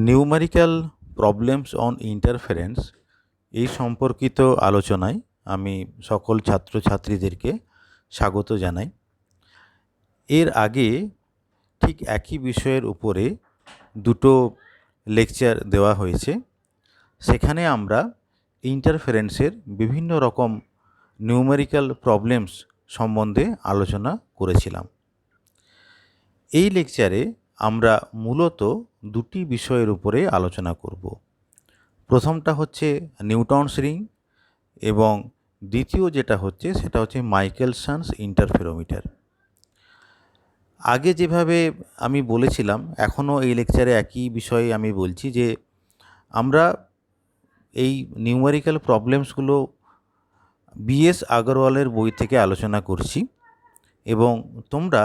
Numerical problems on interference এই সম্পর্কিত আলোচনায় আমি সকল ছাত্রছাত্রীদেরকে স্বাগত জানাই। এর আগে ঠিক একই বিষয়ের উপরে দুটো লেকচার দেওয়া হয়েছে। সেখানে আমরা ইন্টারফারেন্সের বিভিন্ন রকম নিউমেরিক্যাল প্রবলেমস সম্বন্ধে আলোচনা করেছিলাম। এই লেকচারে আমরা মূলত দুটি বিষয়ের উপরে আলোচনা করব। প্রথমটা হচ্ছে নিউটনস রিং এবং দ্বিতীয় যেটা হচ্ছে সেটা হচ্ছে মাইকেলসন্স ইন্টারফেরোমিটার। আগে যেভাবে আমি বলেছিলাম এখনও এই লেকচারে একই বিষয়ে আমি বলছি যে আমরা এই নিউমেরিক্যাল প্রবলেমসগুলো বিএস আগরওয়ালের বই থেকে আলোচনা করছি এবং তোমরা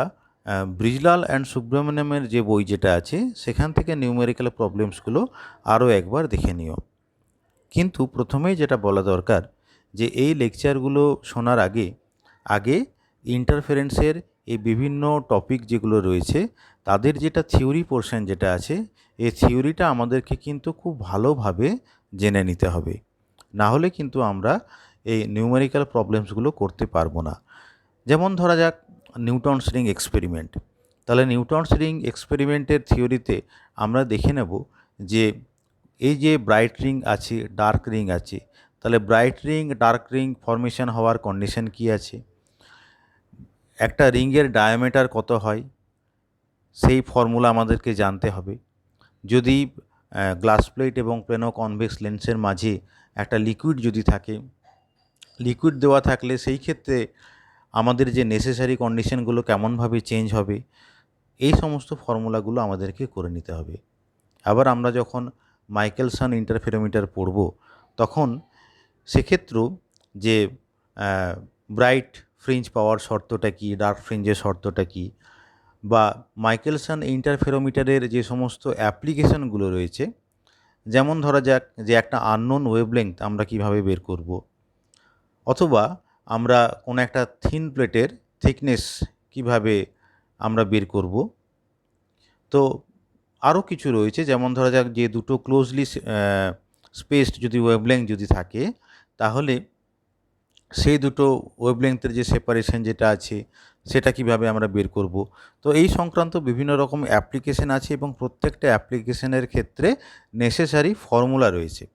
ব্রিজলাল অ্যান্ড সুব্রমণ্যমের যে বই যেটা আছে সেখান থেকে নিউমেরিক্যাল প্রবলেমসগুলো আরও একবার দেখে নিও। কিন্তু প্রথমেই যেটা বলা দরকার যে এই লেকচারগুলো শোনার আগে ইন্টারফারেন্সের এই বিভিন্ন টপিক যেগুলো রয়েছে তাদের যেটা থিওরি পোর্শন যেটা আছে এই থিওরিটা আমাদেরকে কিন্তু খুব ভালোভাবে জেনে নিতে হবে, না হলে কিন্তু আমরা এই নিউমেরিক্যাল প্রবলেমসগুলো করতে পারবো না। যেমন ধরা যাক নিউটনস রিং এক্সপেরিমেন্ট। তাহলে নিউটনস রিং এক্সপেরিমেন্টের থিওরিতে আমরা দেখে নেব যে এই যে ব্রাইট রিং আছে, ডার্ক রিং আছে, তাহলে bright ring dark ring formation হওয়ার কন্ডিশন কি আছে, একটা রিংয়ের ডায়ামিটার কত হয় সেই ফর্মুলা আমাদেরকে জানতে হবে। যদি গ্লাস প্লেট এবং প্লেনো কনভেক্স লেন্সের মাঝে একটা লিকুইড যদি থাকে, লিকুইড দেওয়া থাকলে সেই ক্ষেত্রে আমাদের যে নেসেসারি কন্ডিশনগুলো কেমনভাবে চেঞ্জ হবে এই সমস্ত ফর্মুলাগুলো আমাদেরকে করে নিতে হবে। আবার আমরা যখন মাইকেলসন ইন্টারফেরোমিটার পড়ব তখন সেক্ষেত্রেও যে ব্রাইট ফ্রিঞ্জ পাওয়ার শর্তটা কি, ডার্ক ফ্রিঞ্জের শর্তটা কি, বা মাইকেলসন ইন্টারফেরোমিটারের যে সমস্ত অ্যাপ্লিকেশনগুলো রয়েছে, যেমন ধরা যাক যে একটা আননোন ওয়েভলেংথ আমরা কিভাবে বের করব, অথবা আমরা কোনো একটা থিন প্লেটের থিকনেস কিভাবে আমরা বের করব। তো আরও কিছু রয়েছে, যেমন ধরা যাক যে দুটো ক্লোজলি স্পেসড যদি ওয়েভলেংথ যদি থাকে তাহলে সেই দুটো ওয়েভলেংথের যে সেপারেশন যেটা আছে সেটা কিভাবে আমরা বের করব। তো এই সংক্রান্ত বিভিন্ন রকম অ্যাপ্লিকেশন আছে এবং প্রত্যেকটা অ্যাপ্লিকেশনের ক্ষেত্রে নেসেসারি ফর্মুলা রয়েছে।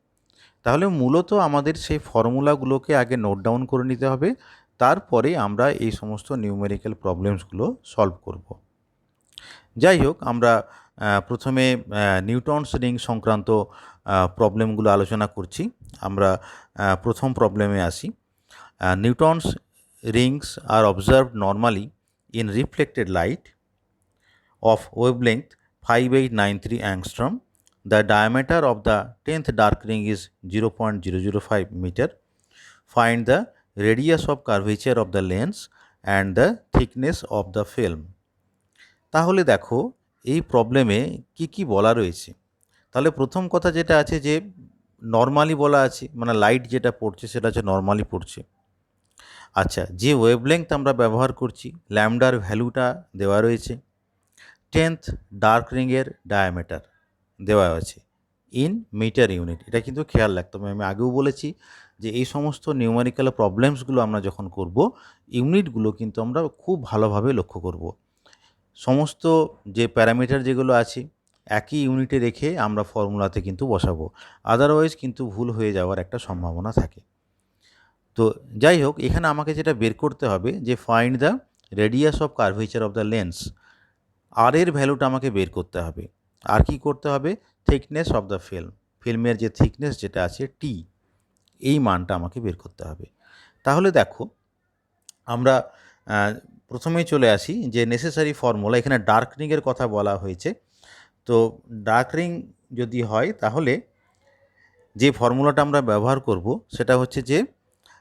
তাহলে মূলত আমাদের সেই ফর্মুলাগুলোকে আগে নোট ডাউন করে নিতে হবে, তারপরে আমরা এই সমস্ত নিউমেরিক্যাল প্রবলেমসগুলো সলভ করব। যাই হোক, আমরা প্রথমে নিউটনস রিং সংক্রান্ত প্রবলেমগুলো আলোচনা করছি। আমরা প্রথম প্রবলেমে আসি। Newton's rings are observed normally in reflected light of wavelength 5893 angstrom. The diameter of the 10th dark ring is 0.005 meter. Find the radius of curvature of the lens and the thickness of the film. তাহলে দেখো এই প্রবলেমে কি বলা রয়েছে। তাহলে প্রথম কথা যেটা আছে যে নর্মালি বলা আছে, মানে লাইট যেটা পড়ছে সেটা হচ্ছে নর্মালি পড়ছে। আচ্ছা, যে ওয়েভলেংথ আমরা ব্যবহার করছি ল্যামডার ভ্যালুটা দেওয়া রয়েছে, 10th ডার্ক রিংয়ের ডায়ামিটার দেওয়া আছে ইন মিটার ইউনিট। এটা কিন্তু খেয়াল রাখতে হবে। আমি আগেও বলেছি যে এই সমস্ত নিউমেরিক্যাল প্রবলেমসগুলো আমরা যখন করব ইউনিটগুলো কিন্তু আমরা খুব ভালোভাবে লক্ষ্য করব। সমস্ত যে প্যারামিটার যেগুলো আছে একই ইউনিটে রেখে আমরা ফর্মুলাতে কিন্তু বসাবো, আদারওয়াইজ কিন্তু ভুল হয়ে যাওয়ার একটা সম্ভাবনা থাকে। তো যাই হোক, এখানে আমাকে যেটা বের করতে হবে যে find the radius of curvature of the lens, আর এর ভ্যালুটা আমাকে বের করতে হবে। আর কি করতে হবে, থিকনেস অফ দ্য ফিল্ম, ফিল্মের যে থিকনেস যেটা আছে টি, এই মানটা আমাকে বের করতে হবে। তাহলে দেখো আমরা প্রথমেই চলে আসি যে নেসেসারি ফর্মুলা। এখানে ডার্ক রিংয়ের কথা বলা হয়েছে। তো ডার্ক রিং যদি হয় তাহলে যে ফর্মুলাটা আমরা ব্যবহার করব সেটা হচ্ছে যে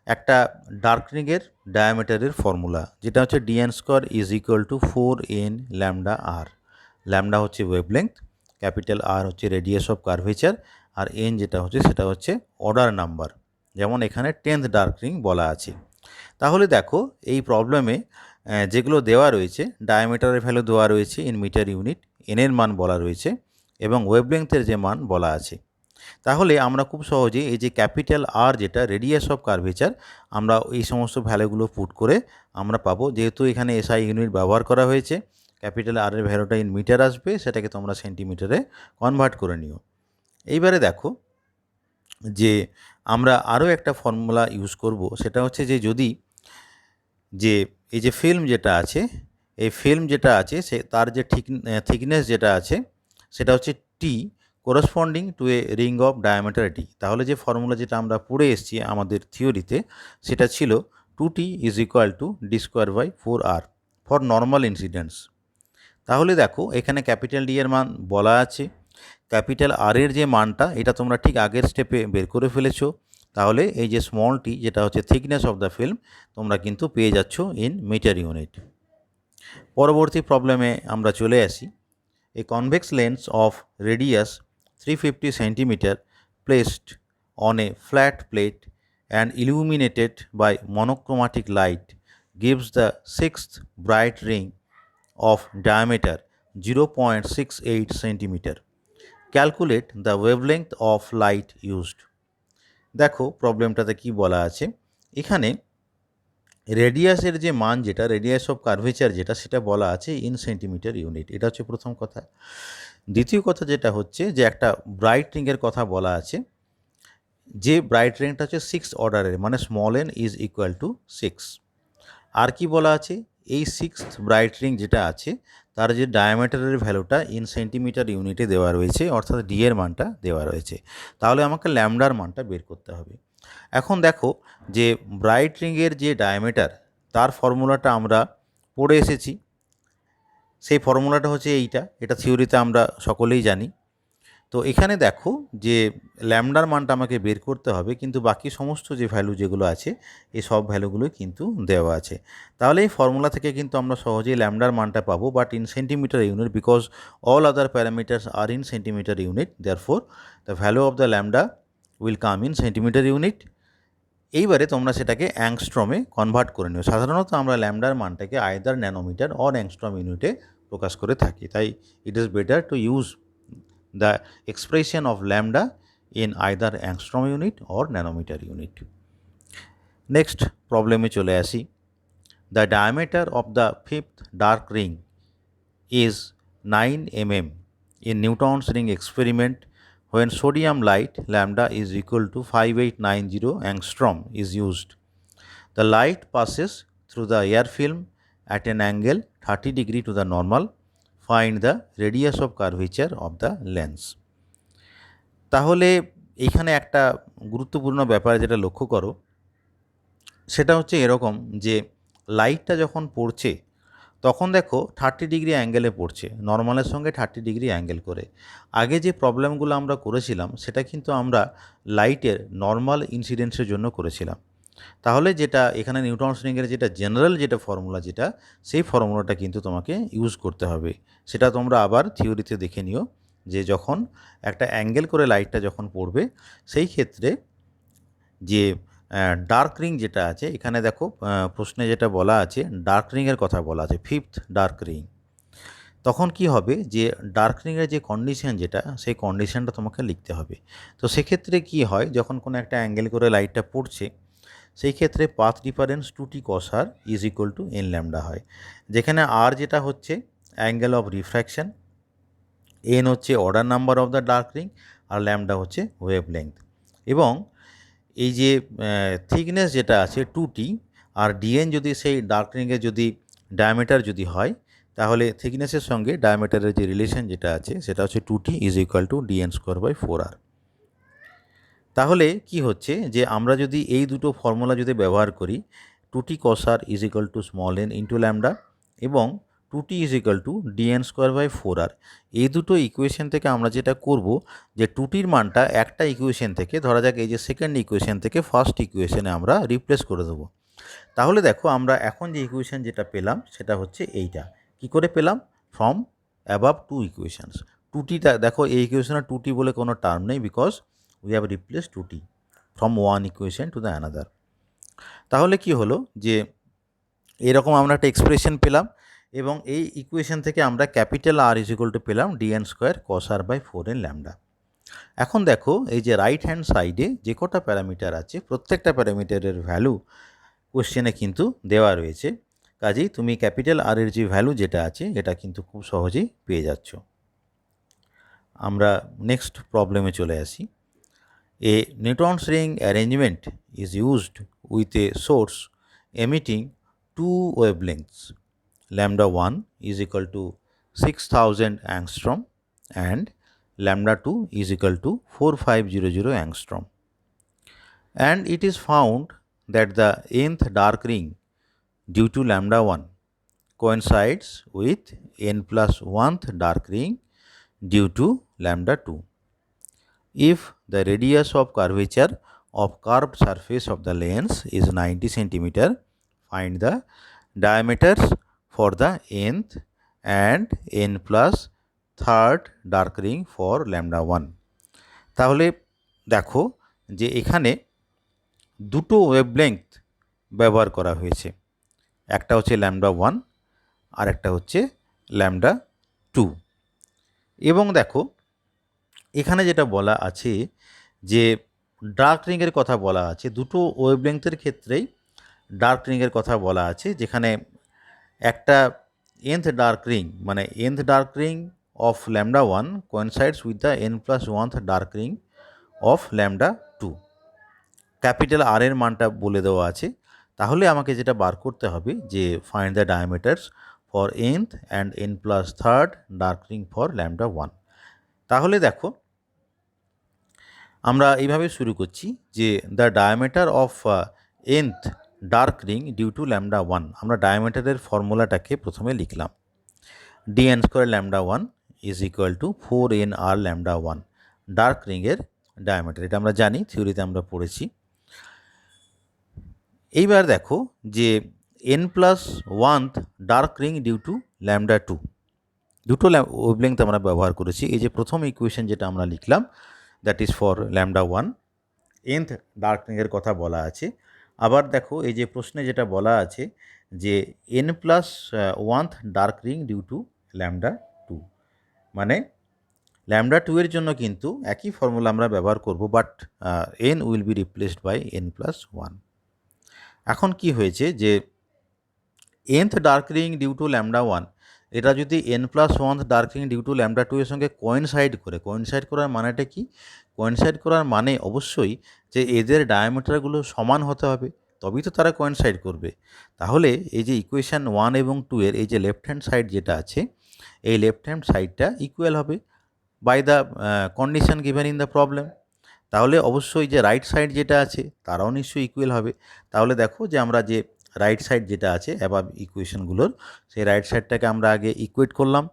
একটা ডার্ক রিংয়ের ডায়ামিটারের ফর্মুলা, যেটা হচ্ছে dn square is equal to 4n lambda R. Lambda হচ্ছে ওয়েভলেংথ, ক্যাপিটাল আর হচ্ছে রেডিয়াস অফ কার্ভেচার, আর এন যেটা হচ্ছে সেটা হচ্ছে অর্ডার নাম্বার, যেমন এখানে 10th ডার্ক রিং বলা আছে। তাহলে দেখো এই প্রবলেমে যেগুলো দেওয়া রয়েছে, ডায়ামিটারের ভ্যালু দেওয়া রয়েছে ইন মিটার ইউনিট, এনের মান বলা রয়েছে এবং ওয়েভলেংথের যে মান বলা আছে। তাহলে আমরা খুব সহজেই এই যে ক্যাপিটাল আর যেটা রেডিয়াস অফ কার্ভেচার, আমরা এই সমস্ত ভ্যালুগুলো পুট করে আমরা পাবো, যেহেতু এখানে এসআই ইউনিট ব্যবহার করা হয়েছে, ক্যাপিটাল আর এর ভ্যালুটা ইন মিটার আসবে, সেটাকে তোমরা সেন্টিমিটারে কনভার্ট করে নিও। এইবারে দেখো যে আমরা আরও একটা ফর্মুলা ইউজ করব, সেটা হচ্ছে যে যদি যে এই যে ফিল্ম যেটা আছে, এই ফিল্ম যেটা আছে সে তার যে থিকনেস যেটা আছে সেটা হচ্ছে T corresponding to a ring of diameter D. তাহলে যে ফর্মুলা যেটা আমরা পড়ে এসেছি আমাদের থিওরিতে, সেটা ছিল 2t is equal to D square by 4r for normal incidents. তাহলে দেখো এখানে ক্যাপিটাল ডি এর মান বলা আছে, ক্যাপিটাল আর এর যে মানটা এটা তোমরা ঠিক আগের স্টেপে বের করে ফেলেছো। তাহলে এই যে স্মল টি যেটা হচ্ছে থিকনেস অফ দ্য ফিল্ম, তোমরা কিন্তু পেয়ে যাচ্ছ ইন মিটার ইউনিট। পরবর্তী প্রবলেমে আমরা চলে আসি। A convex lens of radius 350 centimetre placed on a flat plate and illuminated by monochromatic light gives the sixth bright ring of diameter 0.68 centimeter. Calculate the wavelength of light used. দেখো প্রবলেমটাতে কি বলা আছে। এখানে রেডিয়াসের যে মান যেটা, রেডিয়াস অফ কার্ভেচার যেটা, সেটা বলা আছে ইন সেন্টিমিটার ইউনিট। এটা হচ্ছে প্রথম কথা। দ্বিতীয় কথা যেটা হচ্ছে যে একটা ব্রাইট রিংয়ের কথা বলা আছে, যে ব্রাইট রিংটা হচ্ছে 6 অর্ডারের, মানে small N is equal two 6। আর কি বলা আছে, এই 6th ব্রাইট রিং যেটা আছে তার যে ডায়ামিটারের ভ্যালুটা ইন সেন্টিমিটার ইউনিটে দেওয়া রয়েছে, অর্থাৎ ডি এর মানটা দেওয়া রয়েছে। তাহলে আমাকে ল্যামডার মানটা বের করতে হবে। এখন দেখো যে ব্রাইট রিংয়ের যে ডায়ামিটার, তার ফর্মুলাটা আমরা পড়ে এসেছি। সেই ফর্মুলাটা হচ্ছে এটা থিওরিতে আমরা সকলেই জানি। তো এখানে দেখো যে ল্যামডার মানটা আমাকে বের করতে হবে, কিন্তু বাকি সমস্ত যে ভ্যালু যেগুলো আছে এই সব ভ্যালুগুলোই কিন্তু দেওয়া আছে। তাহলে এই ফর্মুলা থেকে কিন্তু আমরা সহজেই ল্যামডার মানটা পাবো, but in centimetre unit, because all other parameters are in centimetre unit, therefore the value of the lambda will come in centimetre unit. এইবারে তোমরা সেটাকে অ্যাংস্ট্রমে কনভার্ট করে নিও। সাধারণত আমরা ল্যামডার মানটাকে আইদার ন্যানোমিটার অর অ্যাংস্ট্রম ইউনিটে প্রকাশ করে থাকি, তাই it is better to use the expression of lambda in either angstrom unit or nanometer unit. Next problem এ চলে আসি। The diameter of the fifth dark ring is 9 mm in Newton's ring experiment when sodium light lambda is equal to 5890 angstrom is used. The light passes through the air film at an angle 30 degree to the normal. Find the radius of curvature of the lens. তাহলে এখানে একটা গুরুত্বপূর্ণ ব্যাপার যেটা লক্ষ্য করো, সেটা হচ্ছে এরকম যে লাইটটা যখন পড়ছে তখন দেখো 30 ডিগ্রি অ্যাঙ্গেলে পড়ছে, নর্মালের সঙ্গে 30 ডিগ্রি অ্যাঙ্গেল করে। আগে যে প্রবলেমগুলো আমরা করেছিলাম সেটা কিন্তু আমরা লাইটের নর্মাল ইনসিডেন্সের জন্য করেছিলাম। তাহলে যেটা এখানে নিউটনস রিংয়ের যেটা জেনারেল যেটা ফর্মুলা, যেটা সেই ফর্মুলাটা কিন্তু তোমাকে ইউজ করতে হবে। সেটা তোমরা আবার থিওরিতে দেখে নিও, যে যখন একটা অ্যাঙ্গেল করে লাইটটা যখন পড়বে, সেই ক্ষেত্রে যে ডার্ক রিং যেটা আছে, এখানে দেখো প্রশ্নে যেটা বলা আছে ডার্ক রিংয়ের কথা বলা আছে, ফিফথ ডার্ক রিং। তখন কি হবে যে ডার্ক রিংয়ের যে কন্ডিশন যেটা, সেই কন্ডিশনটা তোমাকে লিখতে হবে। তো সেক্ষেত্রে কি হয়, যখন কোনো একটা অ্যাঙ্গেল করে লাইটটা পড়ছে, সেই ক্ষেত্রে path difference 2t cos r is equal to n lambda হয়, যেখানে আর যেটা হচ্ছে অ্যাঙ্গেল অফ রিফ্র্যাকশন, এন হচ্ছে order number of the dark ring, আর ল্যামডা হচ্ছে ওয়েভ লেংথ। এবং এই যে থিকনেস যেটা আছে 2t, আর ডিএন যদি সেই ডার্ক রিংয়ের যদি ডায়ামিটার যদি হয়, তাহলে থিকনেসের সঙ্গে ডায়ামিটারের যে রিলেশন যেটা আছে সেটা হচ্ছে 2t is equal to dn square by 4r। তাহলে কি হচ্ছে যে আমরা যদি এই দুটো ফর্মুলা যদি ব্যবহার করি, 2t cos r is equal to small N into lambda এবং 2t is equal to dn square by 4r, এই দুটো ইকুয়েশন থেকে আমরা যেটা করব যে 2tর মানটা একটা ইকুয়েশন থেকে, ধরা যাক এই যে সেকেন্ড ইকুয়েশন থেকে ফার্স্ট ইকুয়েশনে আমরা রিপ্লেস করে দেবো। তাহলে দেখো আমরা এখন যে ইকুয়েশন যেটা পেলাম সেটা হচ্ছে এইটা। কি করে পেলাম? From above two equations. 2tটা দেখো এই ইকুয়েশনে 2t বলে কোনো টার্ম নেই, because we have replaced 2t from one equation to the another. তাহলে কি হলো যে এরকম আমরা একটা এক্সপ্রেশন পেলাম, এবং এই ইকুয়েশন থেকে আমরা capital R is equal to পেলাম DN square cos R by 4n lambda. এখন দেখো এই যে রাইট হ্যান্ড সাইডে যে কটা প্যারামিটার আছে প্রত্যেকটা প্যারামিটারের ভ্যালু কোশ্চেনে কিন্তু দেওয়া রয়েছে, কাজেই তুমি ক্যাপিটাল আর এর যে ভ্যালু যেটা আছে এটা কিন্তু খুব সহজেই পেয়ে যাচ্ছ। আমরা নেক্সট প্রবলেমে চলে আসি। A Newton's ring arrangement is used with a source emitting two wavelengths. Lambda 1 is equal to 6000 angstrom and lambda 2 is equal to 4500 angstrom. And it is found that the nth dark ring due to lambda 1 coincides with n plus 1th dark ring due to lambda 2. If the radius of curvature of curved surface of the lens is 90 cm, find the diameters for the nth and n plus third dark ring for lambda 1. তাহলে দেখো যে এখানে দুটো wavelength ব্যবহার করা হয়েছে, একটা হচ্ছে ল্যামডা 1 আর একটা হচ্ছে ল্যামডা 2। এবং দেখো এখানে যেটা বলা আছে যে ডার্ক রিংয়ের কথা বলা আছে, দুটো ওয়েভলেংথের ক্ষেত্রেই ডার্ক রিংয়ের কথা বলা আছে, যেখানে একটা nth ডার্ক রিং মানে nth dark ring of lambda 1 coincides with the n plus 1th dark ring of lambda 2। Capital R এর মানটা বলে দেওয়া আছে, তাহলে আমাকে যেটা বার করতে হবে যে find the diameters for nth and n plus third dark ring for lambda 1। তাহলে দেখো আমরা এইভাবে শুরু করছি যে the diameter of nth dark ring due to lambda 1। আমরা ডায়ামিটারের ফর্মুলাটাকে প্রথমে লিখলাম, DN square lambda 1 is equal to 4nr lambda 1, dark রিংয়ের ডায়ামিটার, এটা আমরা জানি, থিওরিতে আমরা পড়েছি। এইবার দেখো যে n plus 1th dark ring due to lambda 2, দুটো ওয়েভলেংথ আমরা ব্যবহার করেছি। এই যে প্রথম ইকুয়েশন যেটা আমরা লিখলাম that is for lambda 1, nth dark রিংয়ের কথা বলা আছে। আবার দেখো এই যে প্রশ্নে যেটা বলা আছে যে n plus 1th dark ring due to lambda 2, মানে ল্যামডা 2 এর জন্য কিন্তু একই ফর্মুলা আমরা ব্যবহার করব, but n will be replaced by n plus 1। এখন কি হয়েছে যে nth dark ring due to lambda 1 এটা যদি n plus 1th dark ring due to lambda 2 এর সঙ্গে কোয়েনসাইড করার মানেটা কি? কোয়েনসাইড করার মানে অবশ্যই যে এদের ডায়ামিটারগুলো সমান হতে হবে, তবেই তো তারা কোয়েনসাইড করবে। তাহলে এই যে ইকুয়েশান 1 এবং 2 এর এই যে লেফট হ্যান্ড সাইড যেটা আছে, এই লেফট হ্যান্ড সাইডটা ইকুয়াল হবে by the condition given in the problem. তাহলে অবশ্যই যে রাইট সাইড যেটা আছে তারাও নিশ্চয়ই ইকুয়াল হবে। তাহলে দেখো যে আমরা যে রাইট সাইড যেটা আছে অ্যাবাভ ইকুয়েশনগুলোর, সেই রাইট সাইডটাকে আমরা আগে ইকুয়েট করলাম।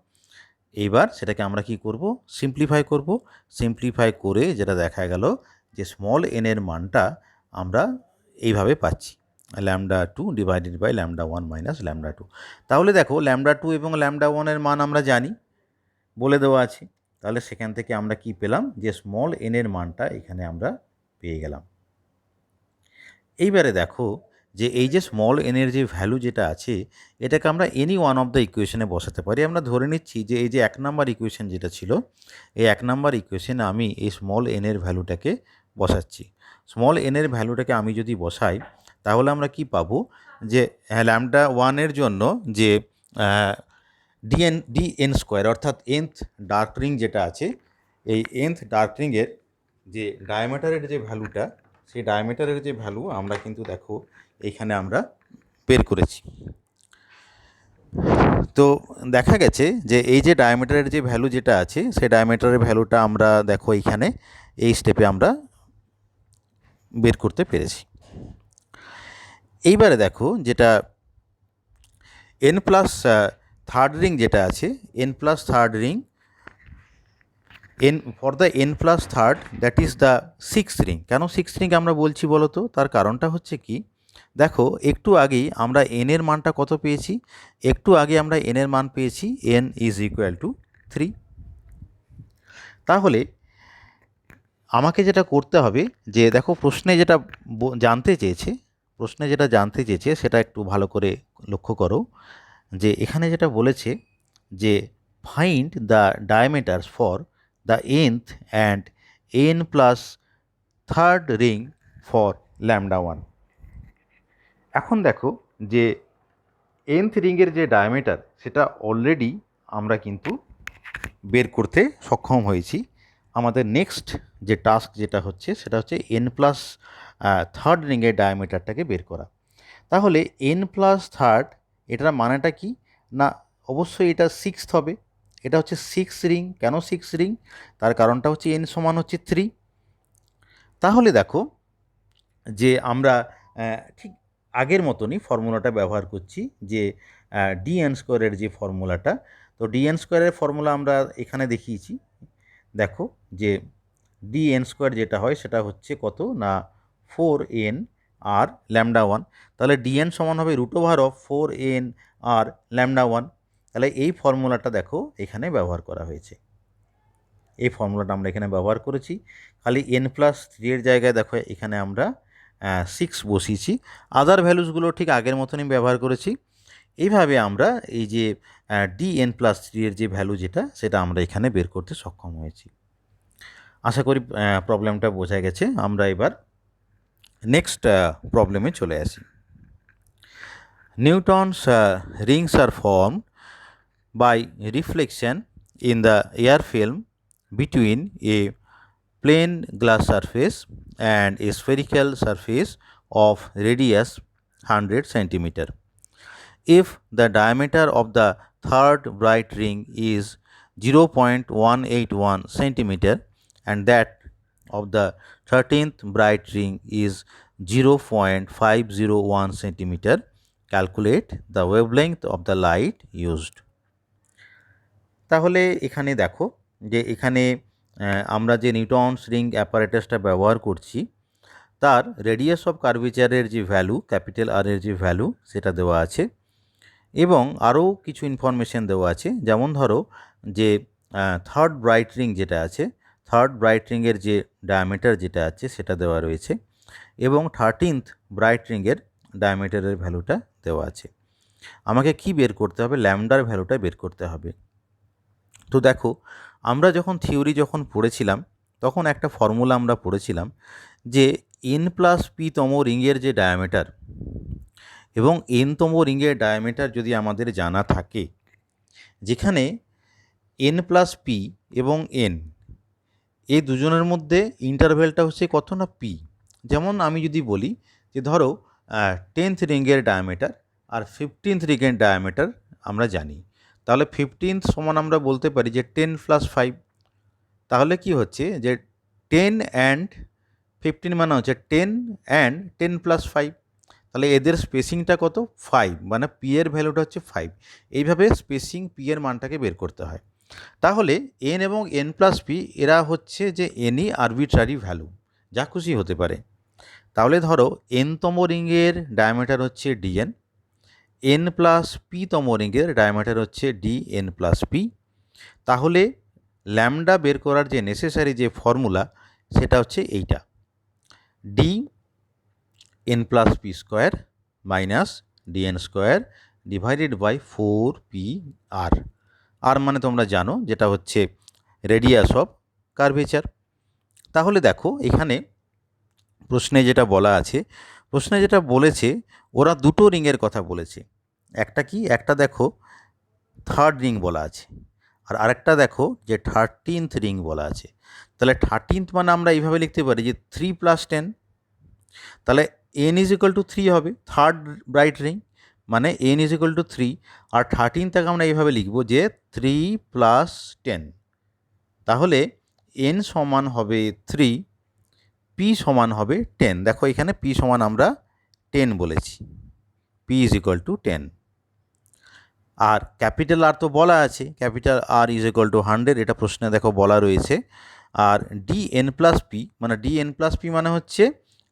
এইবার সেটাকে আমরা কি করব? সিম্পলিফাই করব। সিম্পলিফাই করে যেটা দেখা গেল যে স্মল এন এর মানটা আমরা এইভাবে পাচ্ছি, lambda 2 divided by lambda 1 minus lambda 2। তাহলে দেখো ল্যামডা 2 এবং ল্যামডা 1 এর মান আমরা জানি, বলে দেওয়া আছে। তাহলে সেখান থেকে আমরা কি পেলাম যে স্মল এন এর মানটা এখানে আমরা পেয়ে গেলাম। এইবারে দেখো যে এই যে স্মল এন এর যে ভ্যালু যেটা আছে এটাকে আমরা এনি ওয়ান অফ দ্য ইকুয়েশনে বসাতে পারি। আমরা ধরে নিচ্ছি যে এই যে 1 নাম্বার ইকুয়েশন যেটা ছিল, এই 1 নাম্বার ইকুয়েশনে আমি এই স্মল এন এর ভ্যালুটাকে বসাচ্ছি। স্মল এন এর ভ্যালুটাকে আমি যদি বসাই তাহলে আমরা কি পাবো যে ল্যামডা 1 এর জন্য যে ডিএন স্কোয়ার অর্থাৎ nth ডার্ক রিং যেটা আছে, এই nth ডার্ক রিংয়ের যে ডায়ামিটারের যে ভ্যালুটা, সেই ডায়ামিটারের যে ভ্যালু আমরা কিন্তু দেখো এইখানে আমরা বের করেছি। তো দেখা গেছে যে এই যে ডায়ামিটারের যে ভ্যালু যেটা আছে সেই ডায়ামিটারের ভ্যালুটা আমরা দেখো এইখানে এই স্টেপে আমরা বের করতে পেরেছি। এইবারে দেখো যেটা n প্লাস থার্ড রিং যেটা আছে, n plus third ring for the n plus third that is the six ring. কেন সিক্স রিং আমরা বলছি বলো তো? তার কারণটা হচ্ছে কি, দেখো একটু আগেই আমরা n এর মানটা কত পেয়েছি, একটু আগে আমরা n এর মান পেয়েছি n ইজ ইকুয়াল টু 3। তাহলে আমাকে যেটা করতে হবে যে দেখো প্রশ্নে যেটা জানতে চেয়েছে সেটা একটু ভালো করে লক্ষ্য করো যে এখানে যেটা বলেছে যে find the diameters for the nth and n plus third ring for lambda one. এখন দেখো যে nth রিংয়ের যে ডায়ামিটার সেটা অলরেডি আমরা কিন্তু বের করতে সক্ষম হয়েছি। আমাদের নেক্সট যে টাস্ক যেটা হচ্ছে সেটা হচ্ছে n প্লাস থার্ড রিংয়ের ডায়ামিটারটাকে বের করা। তাহলে n প্লাস থার্ড এটার মানেটা কি না, অবশ্যই এটা সিক্সথ হবে। এটা হচ্ছে সিক্স রিং। কেন সিক্স রিং? তার কারণটা হচ্ছে n সমান হচ্ছে 3। তাহলে দেখো যে আমরা ঠিক আগের মতনই ফর্মুলাটা ব্যবহার করছি, যে ডি এন স্কোয়ারের যে ফর্মুলাটা। তো ডি এন স্কোয়ারের ফর্মুলা আমরা এখানে দেখিয়েছি। দেখো যে ডি এন স্কোয়ার যেটা হয় সেটা হচ্ছে কত না 4n আর ল্যামডা ওয়ান। তাহলে ডিএন সমান হবে √4n আর ল্যামডা ওয়ান। তাহলে এই ফর্মুলাটা দেখো এখানে ব্যবহার করা হয়েছে। এই ফর্মুলাটা আমরা এখানে ব্যবহার করেছি। খালি n+3 এর জায়গায় দেখো এখানে আমরা 6 বসিয়েছি। আদার ভ্যালুসগুলো ঠিক আগের মতনই ব্যবহার করেছি। এইভাবে আমরা এই যে dn+3 এর যে ভ্যালু যেটা সেটা আমরা এখানে বের করতে সক্ষম হয়েছি। আশা করি প্রবলেমটা বোঝা গেছে। আমরা এবার নেক্সট প্রবলেমে চলে আসি। Newton's rings are formed by reflection in the air film between a plain glass surface and a spherical surface of radius 100 centimeter. If the diameter of the third bright ring is 0.181 centimeter and that of the 13th bright ring is 0.501 centimeter, calculate the wavelength of the light used. তাহলে এখানে দেখো যে এখানে আমরা যে Newton's ring অ্যাপারেটাসটা ব্যবহার করছি তার রেডিয়াস অফ কার্ভেচারের যে ভ্যালু, ক্যাপিটাল আর এর যে ভ্যালু সেটা দেওয়া আছে এবং আরও কিছু ইনফরমেশন দেওয়া আছে। যেমন ধরো যে থার্ড ব্রাইট রিং যেটা আছে, থার্ড ব্রাইট রিংয়ের যে ডায়ামিটার যেটা আছে সেটা দেওয়া রয়েছে এবং 13th ব্রাইট রিংয়ের ডায়ামিটারের ভ্যালুটা দেওয়া আছে। আমাকে কি বের করতে হবে? ল্যামডার ভ্যালুটা বের করতে হবে। তো দেখো আমরা যখন থিওরি যখন পড়েছিলাম তখন একটা ফর্মুলা আমরা পড়েছিলাম যে n+p তম রিংয়ের যে ডায়ামিটার এবং n তম রিংয়ের ডায়ামিটার যদি আমাদের জানা থাকে, যেখানে n+p এবং n এই দুজনের মধ্যে ইন্টারভ্যালটা হচ্ছে কত না p। যেমন আমি যদি বলি যে ধরো 10th রিংয়ের ডায়ামিটার আর 15th রিংয়ের ডায়ামিটার আমরা জানি, তাহলে 15th সমান আমরা বলতে পারি যে 10 + 5। তাহলে কি হচ্ছে যে 10 অ্যান্ড 15 মানে হচ্ছে 10 অ্যান্ড 10 + 5। তাহলে এদের স্পেসিংটা কত? 5, মানে পি এর ভ্যালুটা হচ্ছে 5। এইভাবে স্পেসিং পি এর মানটাকে বের করতে হয়। তাহলে এন এবং n+p এরা হচ্ছে যে এনই আরবিট্রারি ভ্যালু, যা খুশি হতে পারে। তাহলে ধরো n তম রিংয়ের ডায়ামিটার হচ্ছে dn, n+p তম রিংয়ের ডায়ামিটার হচ্ছে dn+p। তাহলে ল্যামডা বের করার যে নেসেসারি যে ফর্মুলা সেটা হচ্ছে এইটা, dn+p square minus dn square divided by 4pr। আর মানে তোমরা জানো যেটা হচ্ছে রেডিয়াস অফ কার্ভেচার। তাহলে দেখো এখানে প্রশ্নে যেটা বলা আছে, প্রশ্নে যেটা বলেছে ওরা দুটো রিংয়ের কথা বলেছে। একটা কি? একটা দেখো থার্ড রিং বলা আছে আর আরেকটা দেখো যে 13th রিং বলা আছে। তাহলে 13th মানে আমরা এইভাবে লিখতে পারি যে 3 + 10। তাহলে n = 3 হবে থার্ড ব্রাইট রিং, মানে n = 3। আর 13টাকে আমরা এইভাবে লিখব যে 3 + 10। তাহলে n সমান হবে 3, p সমান হবে 10। দেখো এখানে p সমান আমরা 10 বলেছি, p = 10। আর ক্যাপিটাল আর তো বলা আছে, ক্যাপিটাল আর = 100, এটা প্রশ্নে দেখো বলা রয়েছে। আর dn+p মানে dn+p মানে হচ্ছে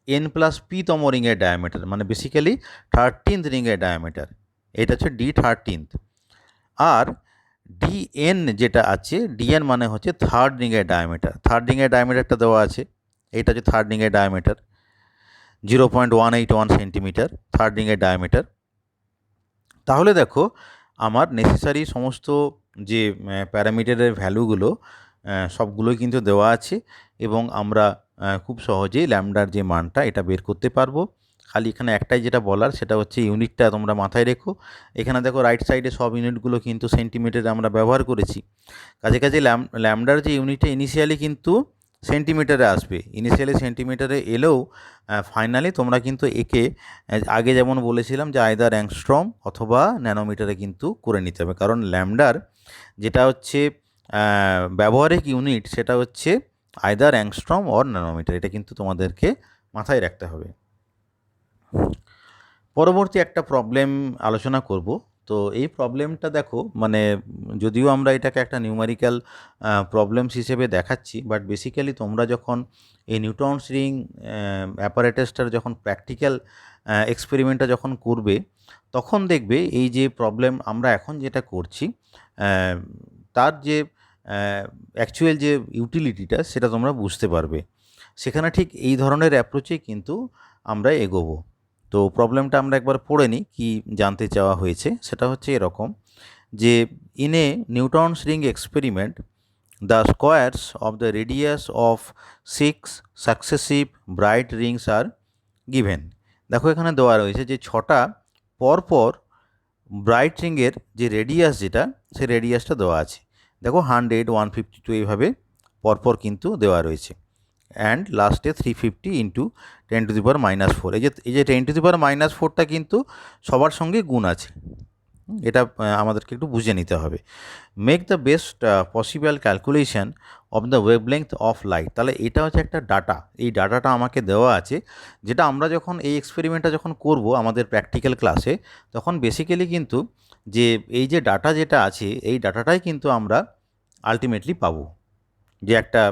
n+p তম রিংয়ের ডায়ামিটার, মানে বেসিক্যালি 13th রিংয়ের ডায়ামিটার, এটা হচ্ছে d13th। আর dn যেটা আছে, dn মানে হচ্ছে থার্ড রিংয়ের ডায়ামিটার। থার্ড রিংয়ের ডায়ামিটারটা দেওয়া আছে, এটা হচ্ছে থার্ড রিংয়ের ডায়ামিটার 0.181 সেন্টিমিটার থার্ড রিংয়ের ডায়ামিটার। তাহলে দেখো আমার নেসেসারি সমস্ত যে প্যারামিটারের ভ্যালুগুলো সবগুলোই কিন্তু দেওয়া আছে এবং আমরা খুব সহজেই ল্যামডার যে মানটা এটা বের করতে পারবো। খালি এখানে একটাই যেটা বলার সেটা হচ্ছে ইউনিটটা তোমরা মাথায় রেখো। এখানে দেখো রাইট সাইডে সব ইউনিটগুলো কিন্তু সেন্টিমিটারে আমরা ব্যবহার করেছি। কাজে কাজে ল্যামডার যে ইউনিটটা ইনিশিয়ালি কিন্তু সেন্টিমিটারে আসবে, ইনিশিয়ালি সেন্টিমিটারে এলেও ফাইনালি তোমরা কিন্তু একে আগে যেমন বলেছিলাম যে আইদার অ্যাংস্ট্রম অথবা ন্যানোমিটারে কিন্তু করে নিতে হবে, কারণ ল্যামডার যেটা হচ্ছে ব্যবহারিক ইউনিট সেটা হচ্ছে আইদার অ্যাংস্ট্রম অর ন্যানোমিটার। এটা কিন্তু তোমাদেরকে মাথায় রাখতে হবে। পরবর্তী একটা প্রবলেম আলোচনা করব। তো এই প্রবলেমটা দেখো, মানে যদিও আমরা এটাকে একটা নিউমেরিক্যাল প্রবলেমস হিসেবে দেখাচ্ছি, বাট বেসিক্যালি তোমরা যখন এই নিউটনস রিং অ্যাপারেটাসটার যখন প্র্যাকটিক্যাল এক্সপেরিমেন্টটা যখন করবে, তখন দেখবে এই যে প্রবলেম আমরা এখন যেটা করছি তার যে অ্যাকচুয়াল যে ইউটিলিটিটা সেটা তোমরা বুঝতে পারবে। সেখানে ঠিক এই ধরনের অ্যাপ্রোচেই কিন্তু আমরা এগোবো। তো প্রবলেমটা আমরা একবার পড়ে নিই, কী জানতে চাওয়া হয়েছে। সেটা হচ্ছে এরকম যে in a Newton's ring experiment the squares of the radius of 6 successive bright Rings are given. দেখো এখানে দেওয়া রয়েছে যে 6টা পরপর ব্রাইট রিংয়ের যে রেডিয়াস যেটা, সেই রেডিয়াসটা দেওয়া আছে। দেখো 100, 152 এইভাবে পরপর কিন্তু দেওয়া রয়েছে। অ্যান্ড লাস্টে 350 ইন্টু 10⁻⁻4। এই যে 10⁻⁻4টা কিন্তু সবার সঙ্গে গুণ আছে। এটা আমাদেরকে একটু বুঝে নিতে হবে। Make the best possible calculation of the wavelength of light. তাহলে এটা হচ্ছে একটা ডাটা, এই ডাটাটা আমাকে দেওয়া আছে, যেটা আমরা যখন এই এক্সপেরিমেন্টটা যখন করব আমাদের প্র্যাকটিক্যাল ক্লাসে, তখন বেসিক্যালি কিন্তু যে এই যে ডাটা যেটা আছে এই ডাটাটাই কিন্তু আমরা আলটিমেটলি পাবো। যে একটা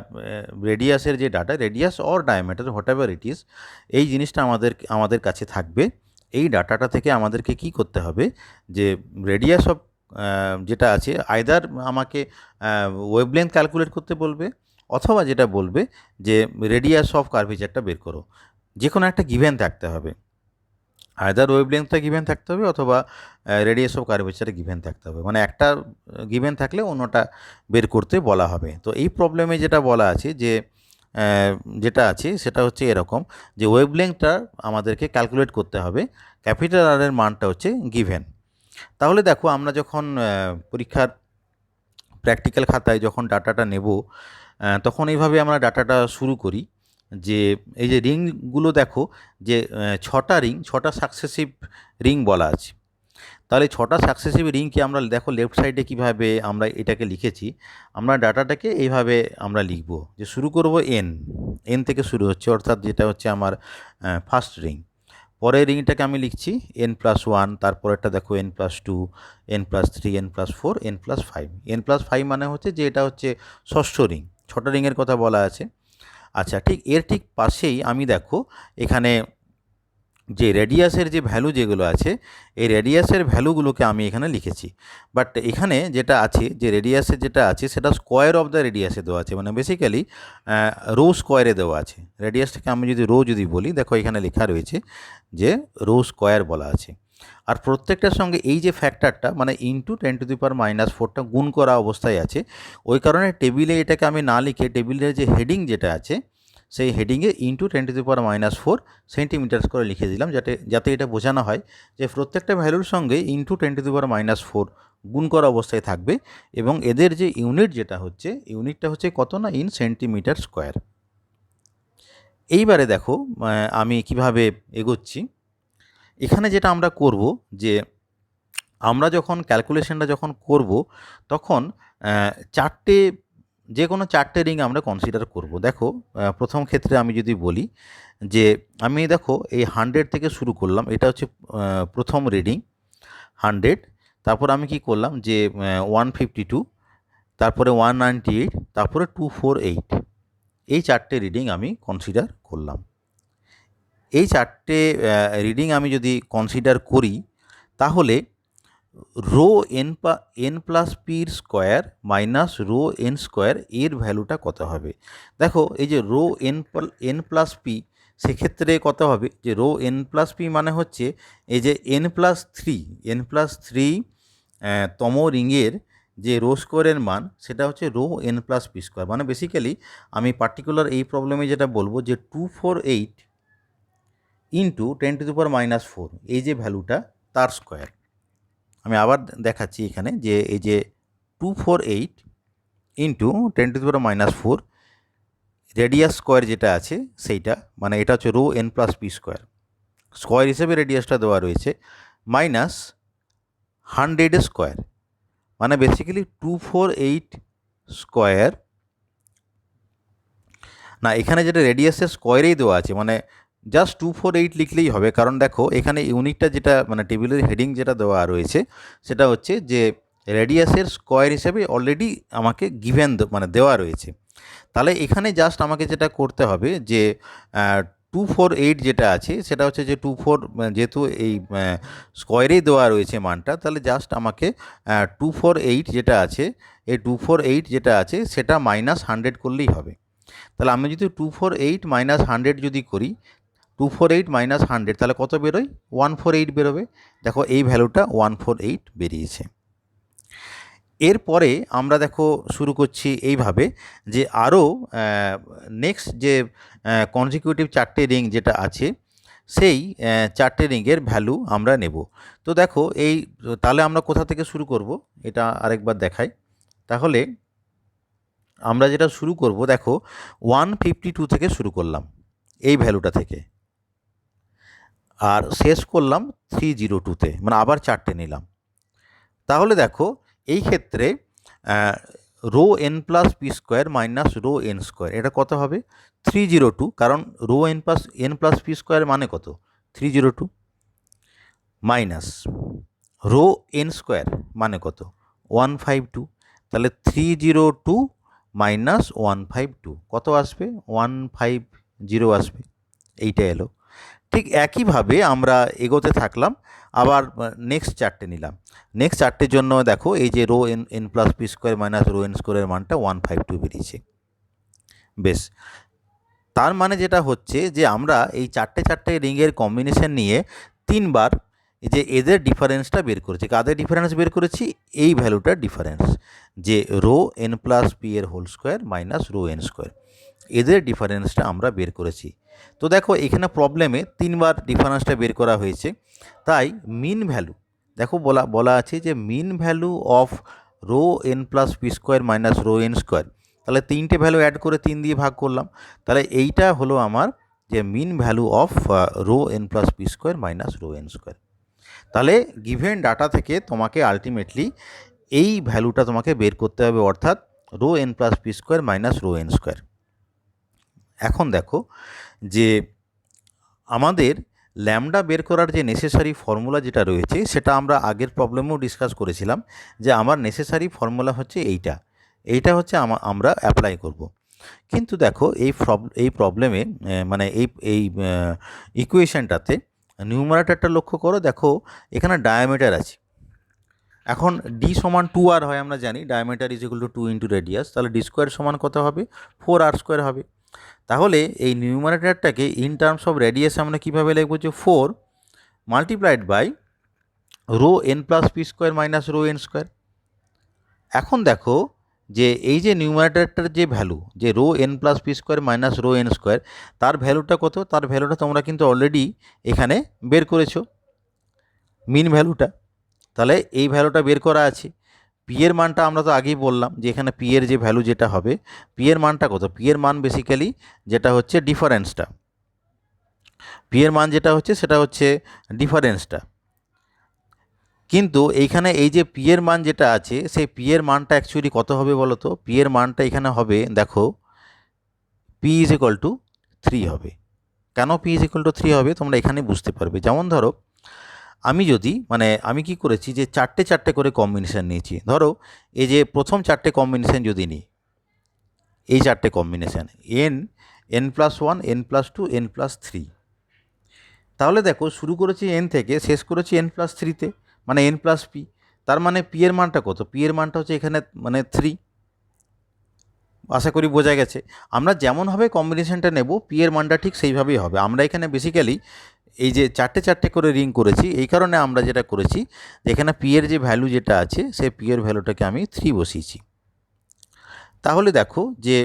রেডিয়াসের যে data, radius or diameter what ever it is, এই জিনিসটা আমাদের কাছে থাকবে। এই ডাটাটা থেকে আমাদেরকে কি করতে হবে, যে রেডিয়াস অফ যেটা আছে আইদার আমাকে ওয়েভলেন্থ ক্যালকুলেট করতে বলবে, অথবা যেটা বলবে যে রেডিয়াস অফ কার্ভেচারটা বের করো। যে কোনো একটা গিভেন থাকতে হবে, আইদার ওয়েভলেন্থটা গিভেন থাকতে হবে অথবা রেডিয়াস অফ কার্ভেচারে গিভেন থাকতে হবে। মানে একটা গিভেন থাকলে অন্যটা বের করতে বলা হবে। তো এই প্রবলেমে যেটা বলা আছে যে যেটা আছে সেটা হচ্ছে এরকম যে ওয়েভলেংথটা আমাদেরকে ক্যালকুলেট করতে হবে, ক্যাপিটাল আর এর মানটা হচ্ছে গিভেন। তাহলে দেখো আমরা যখন পরীক্ষার প্র্যাকটিক্যাল খাতায় যখন ডাটাটা নেব, তখন এইভাবে আমরা ডাটাটা শুরু করি যে এই যে রিংগুলো দেখো যে 6টা সাকসেসিভ রিং বলা আছে। তাহলে 6টা সাকসেসিভ রিংকে আমরা দেখো লেফট সাইডে কীভাবে আমরা এটাকে লিখেছি, আমরা ডাটাটাকে এইভাবে আমরা লিখব যে শুরু করব এন থেকে শুরু হচ্ছে, অর্থাৎ যেটা হচ্ছে আমার ফার্স্ট রিং। পরের রিংটাকে আমি লিখছি n+1, তারপরেরটা দেখো n+2, n+3, n+4, n+5। n+5 মানে হচ্ছে যে এটা হচ্ছে ষষ্ঠ রিং, 6টা রিংয়ের কথা বলা আছে। আচ্ছা, এর ঠিক পাশেই আমি দেখো এখানে যে রেডিয়াসের যে ভ্যালু যেগুলো আছে, এই রেডিয়াসের ভ্যালুগুলোকে আমি এখানে লিখেছি। বাট এখানে যেটা আছে যে রেডিয়াসের যেটা আছে সেটা স্কোয়ার অফ দ্য রেডিয়াসে দেওয়া আছে, মানে বেসিক্যালি রো স্কোয়ারে দেওয়া আছে। রেডিয়াসটাকে আমি যদি রো যদি বলি, দেখো এখানে লেখা রয়েছে যে রো স্কোয়ার বলা আছে। আর প্রত্যেকটার সঙ্গে এই যে ফ্যাক্টরটা মানে ইন্টু 10⁻⁻4টা গুণ করা অবস্থায় আছে। ওই কারণে টেবিলে এটাকে আমি না লিখে টেবিলের যে হেডিং যেটা আছে সেই হেডিংয়ে ইন্টু 10⁻⁻4 সেন্টিমিটার্স করে লিখে দিলাম, যাতে এটা বোঝানো হয় যে প্রত্যেকটা ভ্যালুর সঙ্গে ইন্টু 10⁻⁻4 গুণ করা অবস্থায় থাকবে এবং এদের যে ইউনিট যেটা হচ্ছে, ইউনিটটা হচ্ছে কত না ইন সেন্টিমিটার স্কোয়ার। এইবারে দেখো আমি কিভাবে এগোচ্ছি। এখানে যেটা আমরা করব যে আমরা যখন ক্যালকুলেশনটা যখন করব তখন যে কোনো চারটে রিং আমরা কনসিডার করব। দেখো প্রথম ক্ষেত্রে আমি যদি বলি যে আমি দেখো এই 100 থেকে শুরু করলাম, এটা হচ্ছে প্রথম রিডিং 100। তারপর আমি কি করলাম যে 152, তারপরে 198, তারপরে 248, এই চারটে রিডিং আমি কনসিডার করলাম। এই চারটে রিডিং আমি যদি কনসিডার করি তাহলে rho n+p square minus rho n square এর ভ্যালুটা কত হবে। দেখো এই যে রো n+p, সেক্ষেত্রে কত হবে যে রো n+p মানে হচ্ছে এই যে n+3 তম রিংয়ের যে রো স্কোয়ারের মান সেটা হচ্ছে rho N plus P square. মানে বেসিক্যালি আমি পার্টিকুলার এই প্রবলেমে যেটা বলবো যে 248 ইন্টু 10⁻⁻4 এই যে ভ্যালুটা তার স্কোয়ার। আমি আবার দেখাচ্ছি এখানে যে এই যে 248 ইন্টু 10⁻⁻4 রেডিয়াস স্কোয়ার যেটা আছে সেইটা, মানে এটা হচ্ছে rho N plus P square, square হিসেবে রেডিয়াসটা দেওয়া রয়েছে, মাইনাস 100 স্কোয়ার, মানে বেসিক্যালি 248 স্কোয়ার না, এখানে যেটা রেডিয়াসের স্কোয়ারেই দেওয়া আছে, মানে জাস্ট 248 লিখলেই হবে। কারণ দেখো এখানে ইউনিটটা যেটা মানে টেবিলের হেডিং যেটা দেওয়া রয়েছে সেটা হচ্ছে যে রেডিয়াসের স্কোয়ার হিসেবে অলরেডি আমাকে গিভেন মানে দেওয়া রয়েছে। তাহলে এখানে জাস্ট আমাকে যেটা করতে হবে যে 248 যেটা আছে সেটা হচ্ছে যে 24, যেহেতু এই স্কোয়ারেই দেওয়া রয়েছে মানটা, তাহলে জাস্ট আমাকে 248 যেটা আছে, এই 248 যেটা আছে সেটা -100 করলেই হবে। তাহলে আমি যদি 248 - 100 যদি করি, 248 - 100 তাহলে কত বেরোয়? 148 বেরোবে। দেখো এই ভ্যালুটা 148 বেরিয়েছে। এরপরে আমরা দেখো শুরু করছি এইভাবে যে আরও নেক্সট যে কনজিকিউটিভ 4টে রিং যেটা আছে সেই 4টে রিংয়ের ভ্যালু আমরা নেব। তো দেখো তাহলে আমরা কোথা থেকে শুরু করব এটা আরেকবার দেখাই। তাহলে আমরা যেটা শুরু করব, দেখো 152 থেকে শুরু করলাম এই ভ্যালুটা থেকে, আর শেষ করলাম 302-তে, মানে আবার 4টে নিলাম। তাহলে দেখো এই ক্ষেত্রে rho N plus P square minus rho N square এটা কত হবে? 302, কারণ rho N plus P square মানে কত? 302, মাইনাস রো এন স্কোয়ার মানে কত? 152। তাহলে 302 মাইনাস 152 কত আসবে? 150 আসবে। এইটা এলো। ঠিক একইভাবে আমরা এগোতে থাকলাম, আবার নেক্সট 4টে নিলাম। নেক্সট 4টের জন্য দেখো এই যে rho N plus P square minus rho N স্কোয়ারের মানটা 152 বেরিয়েছে। বেশ, তার মানে যেটা হচ্ছে যে আমরা এই 4টে রিংয়ের কম্বিনেশন নিয়ে 3বার যে এদের ডিফারেন্সটা বের করেছি। কাদের ডিফারেন্স বের করেছি? এই ভ্যালুটার ডিফারেন্স, যে রো এন প্লাস পি এর whole square minus rho N square, এদের ডিফারেন্সটা আমরা বের করেছি। তো দেখো এখানে প্রবলেমে 3বার ডিফারেন্সটা বের করা হয়েছে, তাই মিন ভ্যালু দেখো বলা আছে যে mean value of rho N plus P square minus rho N square. তাহলে 3টে ভ্যালু অ্যাড করে 3 দিয়ে ভাগ করলাম, তাহলে এইটা হলো আমার যে mean value of rho N plus P square minus rho N square. তাহলে গিভেন ডাটা থেকে তোমাকে আলটিমেটলি এই ভ্যালুটা তোমাকে বের করতে হবে, অর্থাৎ rho N plus P square minus rho N square. এখন দেখো যে আমাদের ল্যামডা বের করার যে নেসেসারি ফর্মুলা যেটা রয়েছে সেটা আমরা আগের প্রবলেমেও ডিসকাস করেছিলাম, যে আমার নেসেসারি ফর্মুলা হচ্ছে এইটা হচ্ছে আমরা অ্যাপ্লাই করব। কিন্তু দেখো এই প্রবলেমে মানে এই ইকুয়েশনটাতে নিউমারেটরটা লক্ষ্য করো, দেখো এখানে ডায়ামিটার আছে। এখন ডি সমান 2r হয়, আমরা জানি diameter is equal to 2 into radius, তাহলে ডি স্কোয়ার সমান কত হবে? 4r স্কোয়ার হবে। তাহলে এই নিউমারেটরটাকে ইন টার্মস অফ রেডিয়াস আমরা কীভাবে লিখব? যে 4 multiplied by rho N plus P square minus rho N square. এখন দেখো যে এই যে নিউমারেটরটার যে ভ্যালু, যে rho N plus P square minus rho N square, তার ভ্যালুটা কত? তার ভ্যালুটা তোমরা কিন্তু অলরেডি এখানে বের করেছো, মিন ভ্যালুটা। তাহলে এই ভ্যালুটা বের করা আছে। পি এর মানটা আমরা তো আগেই বললাম যে এখানে পি এর যে ভ্যালু যেটা হবে, পি এর মানটা কত? পি এর মান বেসিক্যালি যেটা হচ্ছে ডিফারেন্সটা, পি এর মান যেটা হচ্ছে সেটা হচ্ছে ডিফারেন্সটা। কিন্তু এইখানে এই যে পি এর মান যেটা আছে সেই পি এর মানটা অ্যাকচুয়ালি কত হবে বলো তো? পি এর মানটা এখানে হবে, দেখো পি ইজ ইকুয়াল টু 3 হবে। কেন পি ইজ ইকুয়াল টু 3 হবে তোমরা এখানে বুঝতে পারবে। যেমন ধরো আমি কি করেছি যে 4টে করে কম্বিনেশান নিয়েছি। ধরো এই যে প্রথম 4টে কম্বিনেশান যদি নিই, এই 4টে কম্বিনেশান n+1 n+2 n+3, তাহলে দেখো শুরু করেছি n থেকে, শেষ করেছি n+3-তে, মানে n+p। তার মানে পি এর মানটা কত? পি এর মানটা হচ্ছে এখানে মানে 3। আশা করি বোঝা গেছে। আমরা যেমনভাবে কম্বিনেশানটা নেব পি এর মানটা ঠিক সেইভাবেই হবে। আমরা এখানে বেসিক্যালি এই যে চারটে চারটে করে রিং করেছি, এই কারণে আমরা যেটা করেছি যে এখানে পি এর যে ভ্যালু যেটা আছে সেই পি এর ভ্যালুটাকে আমি 3 বসিয়েছি। তাহলে দেখো যে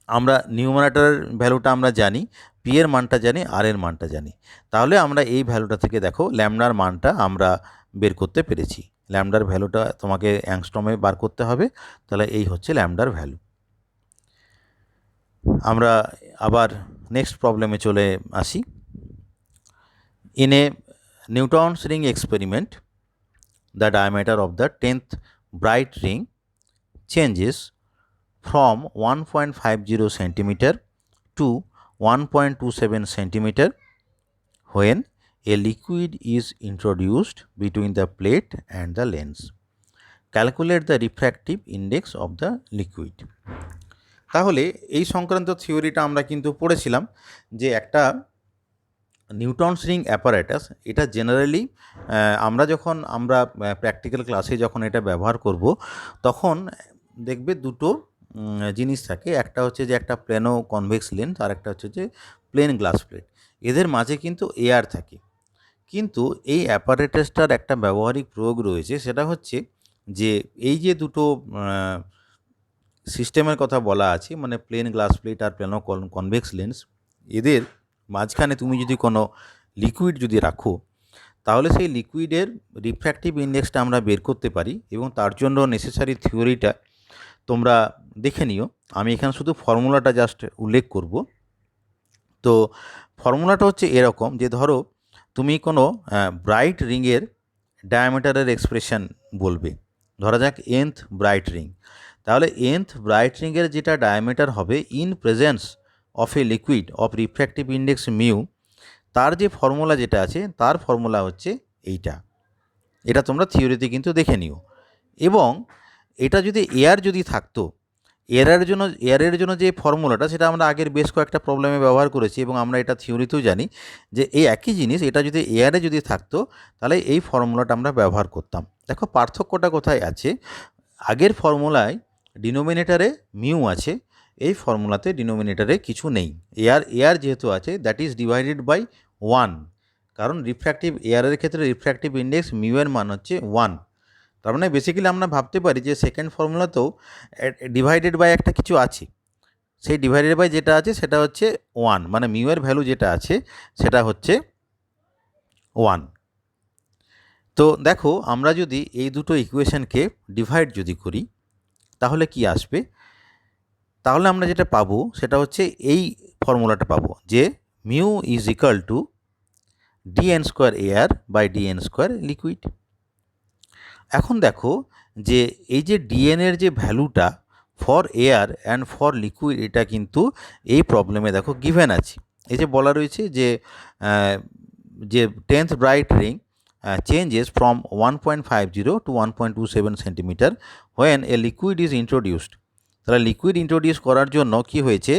আমরা নিউমারেটরের ভ্যালুটা আমরা জানি, পি এর মানটা জানি, আর এর মানটা জানি। তাহলে আমরা এই ভ্যালুটা থেকে দেখো ল্যামডার মানটা আমরা বের করতে পেরেছি। ল্যামডার ভ্যালুটা তোমাকে অ্যাংস্ট্রমে বার করতে হবে। তাহলে এই হচ্ছে ল্যামডার ভ্যালু। আমরা আবার নেক্সট প্রবলেমে চলে আসি। In a Newton's ring experiment, the diameter of the 10th bright ring changes from 1.50 centimeter to 1.27 centimeter when a liquid is introduced between the plate and the lens. Calculate the refractive index of the liquid. তাহলে এই সংক্রান্ত থিওরিটা আমরা কিন্তু পড়েছিলাম যে একটা Newton's ring apparatus, এটা জেনারেলি আমরা প্র্যাকটিক্যাল ক্লাসে যখন এটা ব্যবহার করব তখন দেখবে দুটো জিনিস থাকে। একটা হচ্ছে যে একটা প্লেনো কনভেক্স লেন্স, আর একটা হচ্ছে যে প্লেন গ্লাস প্লেট। এদের মাঝে কিন্তু এয়ার থাকে। কিন্তু এই অ্যাপারেটাসটার একটা ব্যবহারিক প্রয়োগ রয়েছে, সেটা হচ্ছে যে এই যে দুটো সিস্টেমের কথা বলা আছে, মানে প্লেন গ্লাস প্লেট আর প্লেনো কনভেক্স লেন্স, এদের মাঝখানে তুমি যদি কোনো লিকুইড যদি রাখো তাহলে সেই লিকুইডের রিফ্র্যাক্টিভ ইন্ডেক্সটা আমরা বের করতে পারি, এবং তার জন্য নেসেসারি থিওরিটা তোমরা দেখে নিও। আমি এখানে শুধু ফর্মুলাটা জাস্ট উল্লেখ করব। তো ফর্মুলাটা হচ্ছে এরকম যে ধরো তুমি কোনো ব্রাইট রিংয়ের ডায়ামিটারের এক্সপ্রেশন বলবে, ধরা যাক nth ব্রাইট রিং। তাহলে nth ব্রাইট রিংয়ের যেটা ডায়ামিটার হবে in presence of A liquid of refractive index mu, তার যে ফর্মুলা যেটা আছে তার ফর্মুলা হচ্ছে এইটা। এটা তোমরা থিওরিতে কিন্তু দেখে নিও। এবং এটা যদি এয়ার যদি থাকতো, এয়ারের জন্য যে ফর্মুলাটা সেটা আমরা আগের বেশ কয়েকটা প্রবলেমে ব্যবহার করেছি, এবং আমরা এটা থিওরিতেও জানি যে এই একই জিনিস এটা যদি এয়ারে যদি থাকতো তাহলে এই ফর্মুলাটা আমরা ব্যবহার করতাম। দেখো পার্থক্যটা কোথায় আছে, আগের ফর্মুলায় ডিনোমিনেটারে মিউ আছে, এই ফর্মুলাতে ডিনোমিনেটারে কিছু নেই। এয়ার যেহেতু আছে দ্যাট ইজ ডিভাইডেড বাই 1, কারণ রিফ্র্যাক্টিভ এয়ারের ক্ষেত্রে রিফ্র্যাক্টিভ ইন্ডেক্স মিউ এর মান হচ্ছে 1। তার মানে বেসিক্যালি আমরা ভাবতে পারি যে সেকেন্ড ফর্মুলাতেও ডিভাইডেড বাই একটা কিছু আছে, সেই ডিভাইডেড বাই যেটা আছে সেটা হচ্ছে 1, মানে মিউ এর ভ্যালু যেটা আছে সেটা হচ্ছে 1। তো দেখো আমরা যদি এই দুটো ইকুয়েশনকে ডিভাইড যদি করি তাহলে কি আসবে, তাহলে আমরা যেটা পাবো সেটা হচ্ছে এই ফর্মুলাটা পাবো যে mu is equal to dn square air by dn square liquid. এখন দেখো যে এই যে ডিএন এর যে ভ্যালুটা for air and for liquid, এটা কিন্তু এই প্রবলেমে দেখো গিভেন আছে। এই যে বলা রয়েছে যে 10th bright ring changes from 1.50 to 1.27 centimetre when a liquid is introduced. তাহলে লিকুইড ইন্ট্রোডিউস করার জন্য কি হয়েছে,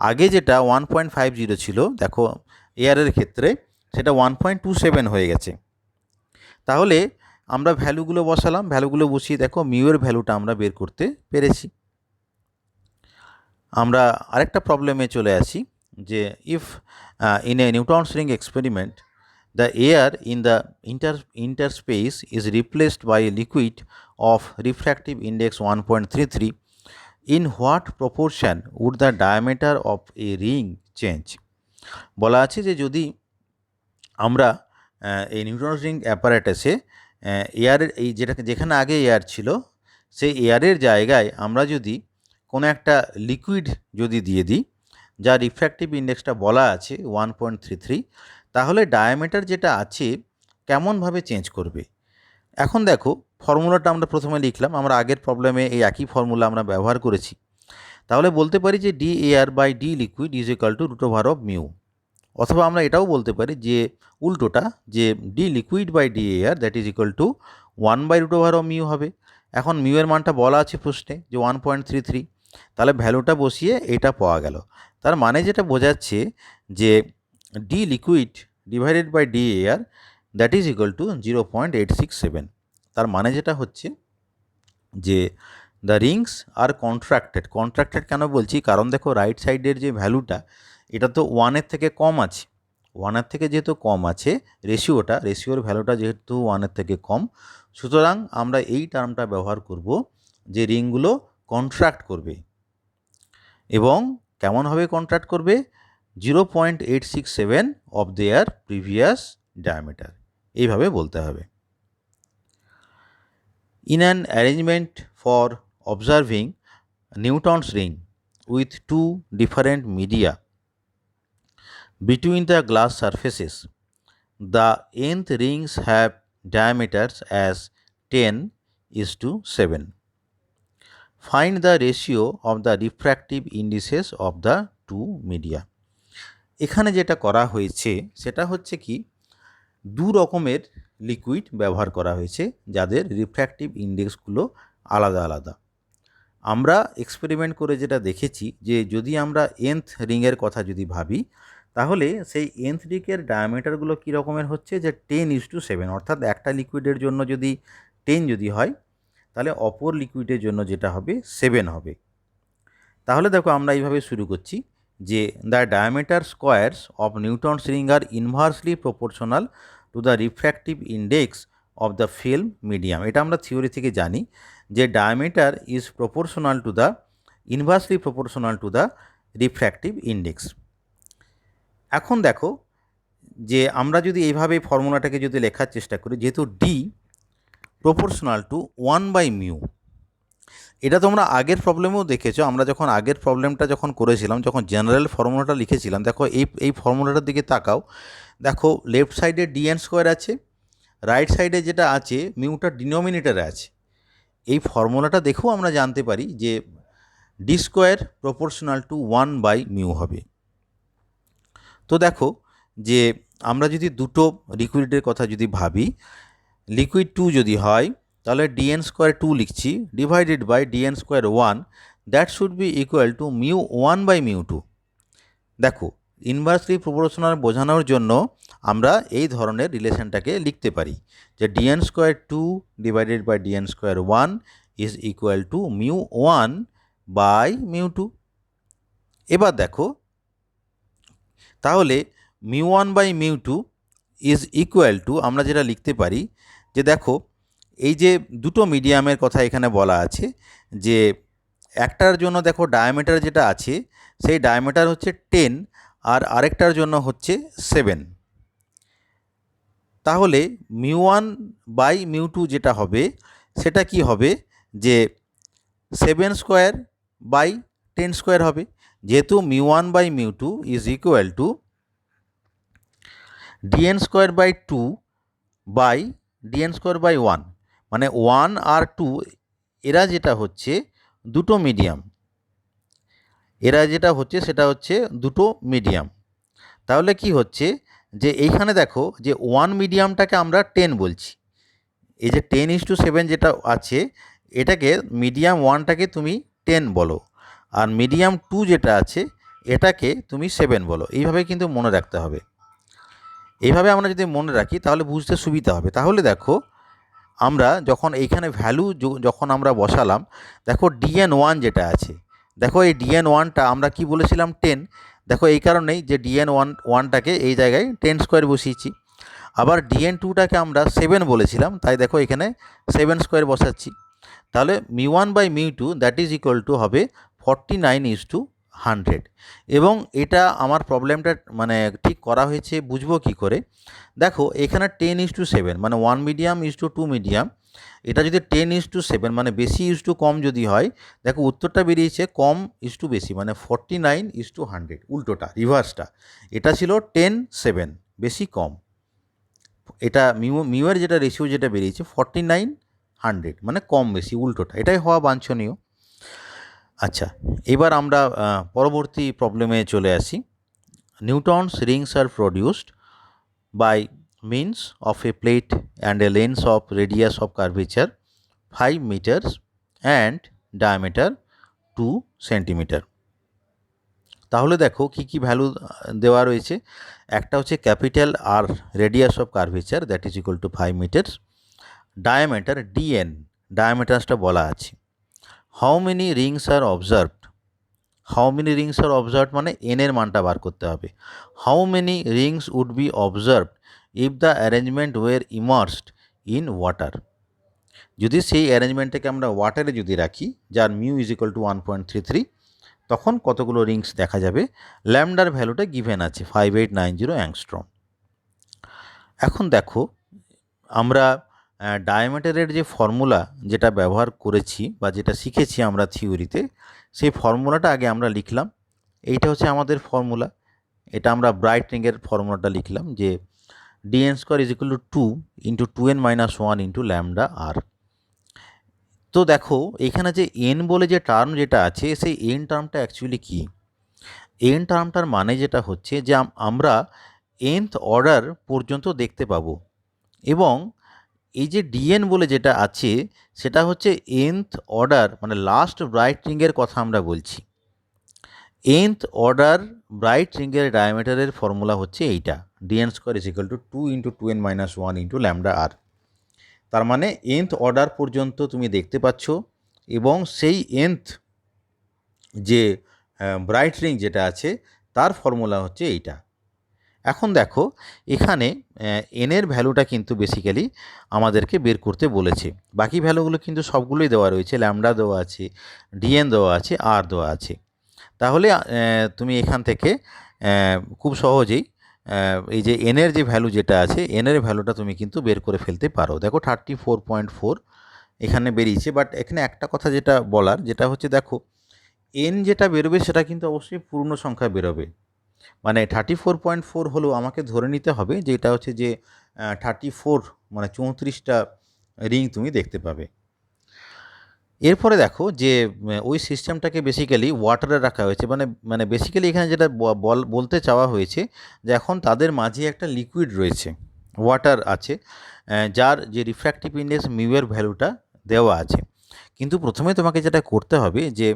আগে যেটা 1.50 ছিল দেখো এয়ারের ক্ষেত্রে সেটা 1.27 হয়ে গেছে। তাহলে আমরা ভ্যালুগুলো বসালাম, ভ্যালুগুলো বসিয়ে দেখো মিউ এর ভ্যালুটা আমরা বের করতে পেরেছি। আমরা আরেকটা প্রবলেমে চলে আসি যে if in a Newton's ring experiment the air in the interspace is replaced by a liquid of refractive index 1.33, in what proportion would the diameter of a ring change. বলা আছে যে যদি আমরা এই নিউটনস রিং অ্যাপারেটাসে এয়ারের এই যেখানে আগে air ছিল সেই এয়ারের জায়গায় আমরা যদি কোনো একটা লিকুইড যদি দিয়ে দিই যার রিফ্র্যাক্টিভ ইন্ডেক্সটা বলা আছে 1.33, তাহলে ডায়ামিটার যেটা আছে কেমনভাবে চেঞ্জ করবে। এখন দেখো ফর্মুলাটা আমরা প্রথমে লিখলাম, আমরা আগের প্রবলেমে এই একই ফর্মুলা আমরা ব্যবহার করেছি। তাহলে বলতে পারি যে D air by D liquid is equal to root over of mu, অথবা আমরা এটাও বলতে পারি যে উল্টোটা যে D liquid by D air that is equal to 1/√অফ মিউ হবে। এখন মিউ এর মানটা বলা আছে প্রশ্নে যে 1.33, তাহলে ভ্যালুটা বসিয়ে এটা পাওয়া গেল। তার মানে যেটা বোঝাচ্ছে যে D liquid divided by D air that is equal to 0.867। তার মানে যেটা হচ্ছে যে দ্য রিংস আর কন্ট্রাক্টেড কেন বলছি, কারণ দেখো রাইট সাইডের যে ভ্যালুটা এটা তো 1-এর থেকে কম আছে, ওয়ানের থেকে যেহেতু কম আছে রেশিওর ভ্যালুটা যেহেতু ওয়ানের থেকে কম, সুতরাং আমরা এই টার্মটা ব্যবহার করব যে রিংগুলো কন্ট্রাক্ট করবে। এবং কেমনভাবে কন্ট্রাক্ট করবে? 0.867 অফ দেয়ার প্রিভিয়াস ডায়ামিটার, এইভাবে বলতে হবে। In an arrangement for observing Newton's ring with two different media between the glass surfaces, the nth rings have diameters as 10:7. Find the ratio of the refractive indices of the two media. এখানে যেটা করা হয়েছে সেটা হচ্ছে কি, দু রকমের liquid ব্যবহার করা হয়েছে যাদের রিফ্র্যাক্টিভ ইন্ডেক্সগুলো আলাদা আলাদা। আমরা এক্সপেরিমেন্ট করে যেটা দেখেছি যে যদি আমরা nth রিংয়ের কথা যদি ভাবি, তাহলে সেই nth রিংয়ের ডায়ামিটারগুলো কী রকমের হচ্ছে, যে 10:7, অর্থাৎ একটা লিকুইডের জন্য যদি 10 যদি হয়, তাহলে অপর লিকুইডের জন্য যেটা হবে 7 হবে। তাহলে দেখো আমরা এইভাবে শুরু করছি যে the diameter squares of Newton's ring are inversely proportional to the refractive index of the film medium. এটা আমরা থিওরি থেকে জানি যে diameter is proportional to the inversely proportional to the refractive index. এখন দেখো যে আমরা যদি এইভাবে ফর্মুলাটাকে যদি লেখার চেষ্টা করি, যেহেতু ডি প্রপোর্শনাল টু 1/μ, এটা তোমরা আগের প্রবলেমেও দেখেছো। আমরা যখন আগের প্রবলেমটা যখন করেছিলাম, যখন জেনারেল ফর্মুলাটা লিখেছিলাম, দেখো এই ফর্মুলাটার দিকে তাকাও, দেখো লেফট সাইডে dn² আছে, রাইট সাইডে যেটা আছে মিউটা ডিনোমিনেটরে আছে। এই ফর্মুলাটা দেখেও আমরা জানতে পারি যে d² প্রপোর্শনাল টু 1/μ হবে। তো দেখো যে আমরা যদি দুটো লিকুইডের কথা যদি ভাবি, লিকুইড 2 যদি হয় তাহলে dn² 2 লিখছি divided by dn² 1, that should be equal to μ 1/μ2। দেখো ইনভার্সলি প্রপোর্শনাল বোঝানোর জন্য আমরা এই ধরনের রিলেশনটাকে লিখতে পারি যে dn² 2 divided by dn² 1 is equal to μ 1/μ2। এবার দেখো তাহলে μ 1/μ2 ইজ ইকুয়াল টু আমরা যেটা লিখতে পারি যে দেখো এই যে দুটো মিডিয়ামের কথা এখানে বলা আছে, যে একটার জন্য দেখো ডায়ামিটার যেটা আছে সেই ডায়ামিটার হচ্ছে 10 আর আরেকটার জন্য হচ্ছে 7। তাহলে μ1/μ2 যেটা হবে সেটা কি হবে, যে 7²/10² হবে, যেহেতু μ1/μ2 ইজ ইকুয়াল টু dn²/2/dn²/1, মানে 1 আর 2 এরা যেটা হচ্ছে দুটো মিডিয়াম, সেটা হচ্ছে দুটো মিডিয়াম। তাহলে কি হচ্ছে যে এইখানে দেখো যে 1 মিডিয়ামটাকে আমরা 10 বলছি, এই যে 10:7 যেটা আছে এটাকে মিডিয়াম 1টাকে তুমি 10 বলো, আর মিডিয়াম 2 যেটা আছে এটাকে তুমি 7 বলো। এইভাবে কিন্তু মনে রাখতে হবে। এইভাবে আমরা যদি মনে রাখি তাহলে বুঝতে সুবিধা হবে। তাহলে দেখো আমরা যখন এইখানে ভ্যালু যখন আমরা বসালাম, দেখো dn1 যেটা আছে, দেখো এই dn1টা আমরা কি বলেছিলাম 10, দেখো এই কারণেই যে dn1টাকে এই জায়গায় 10² বসিয়েছি। আবার dn2টাকে আমরা 7 বলেছিলাম, তাই দেখো এখানে 7² বসাচ্ছি। তাহলে μ1/μ2 দ্যাট ইজ ইকুয়াল টু হবে 49:100। এবং এটা আমার প্রবলেমটা মানে ঠিক করা হয়েছে বুঝবো কি করে, দেখো এখানে 10:7 মানে 1 মিডিয়াম ইজ টু 2 মিডিয়াম, এটা যদি 10:7 মানে বেশি ইজ টু কম যদি হয়, দেখো উত্তরটা বেরিয়েছে কম ইজ টু বেশি, মানে 49:100, উল্টোটা রিভার্সটা। এটা ছিল 10:7 বেশি কম, এটা মিউয়ের যেটা রেশিও যেটা বেরিয়েছে 49:100 মানে কম বেশি, উল্টোটা, এটাই হওয়া বাঞ্ছনীয়। আচ্ছা, এবার আমরা পরবর্তী প্রবলেমে চলে আসি। Newton's rings are produced by means of a plate and a lens of radius of curvature 5 metres and diameter 2 centimetre. তাহলে দেখো কি কি ভ্যালু দেওয়া রয়েছে। একটা হচ্ছে capital R radius of curvature that is equal to 5 metres, diameter DN ডায়ামিটারসটা বলা আছে। How many rings are observed, how many rings are observed মানে এন এর মানটা বার করতে হবে। How many Rings would be observed if the arrangement were immersed in water. যদি সেই অ্যারেঞ্জমেন্টটাকে আমরা ওয়াটারে যদি রাখি, যার মিউ ইজ ইকুয়াল টু 1.33, তখন কতগুলো রিংস দেখা যাবে। ল্যামডার ভ্যালুটা গিভেন আছে 5890 অ্যাংস্ট্রম। এখন দেখো, আমরা ডায়ামিটারের যে ফর্মুলা যেটা ব্যবহার করেছি বা যেটা শিখেছি আমরা থিওরিতে, সেই ফর্মুলাটা আগে আমরা লিখলাম। এইটা হচ্ছে আমাদের ফর্মুলা। এটা আমরা ব্রাইট রিংয়ের ফর্মুলাটা লিখলাম যে dn square is equal to 2 into 2n-1 into lambda R. তো দেখো এখানে যে এন বলে যে টার্ম যেটা আছে, সেই এন টার্মটা অ্যাকচুয়ালি কী? এন টার্মটার মানে যেটা হচ্ছে যে আমরা nth অর্ডার পর্যন্ত দেখতে পাবো, এবং এই যে ডিএন বলে যেটা আছে সেটা হচ্ছে nth অর্ডার, মানে লাস্ট ব্রাইট রিংয়ের কথা আমরা বলছি। nth অর্ডার ব্রাইট রিংয়ের ডায়ামিটারের ফর্মুলা হচ্ছে এইটা, DN square is equal to 2 into 2n-1 into lambda R. তার মানে nth অর্ডার পর্যন্ত তুমি দেখতে পাচ্ছ, এবং সেই nth যে ব্রাইট রিং যেটা আছে তার ফর্মুলা হচ্ছে এইটা। এখন দেখো এখানে এনের ভ্যালুটা কিন্তু বেসিক্যালি আমাদেরকে বের করতে বলেছে। বাকি ভ্যালুগুলো কিন্তু সবগুলোই দেওয়া রয়েছে, ল্যামডা দেওয়া আছে, ডিএন দেওয়া আছে, আর দেওয়া আছে। তাহলে তুমি এখান থেকে খুব সহজেই এই যে এনের যে ভ্যালু যেটা আছে, এনের ভ্যালুটা তুমি কিন্তু বের করে ফেলতে পারো। দেখো 34.4 এখানে বেরিয়েছে। বাট এখানে একটা কথা যেটা বলার, যেটা হচ্ছে দেখো এন যেটা বেরোবে সেটা কিন্তু অবশ্যই পূর্ণ সংখ্যা বেরোবে। মানে 34.4 হলেও আমাকে ধরে নিতে হবে যে এটা হচ্ছে যে 34 মানে 34টা রিং তুমি দেখতে পাবে। এরপরে দেখো যে ওই সিস্টেমটাকে বেসিক্যালি ওয়াটারে রাখা হয়েছে, মানে বেসিক্যালি এখানে যেটা বলতে চাওয়া হয়েছে যে এখন তাদের মাঝে একটা লিকুইড রয়েছে, ওয়াটার আছে, যার যে রিফ্র্যাক্টিভ ইন্ডেক্স মিউয়ের ভ্যালুটা দেওয়া আছে। কিন্তু প্রথমে তোমাকে যেটা করতে হবে যে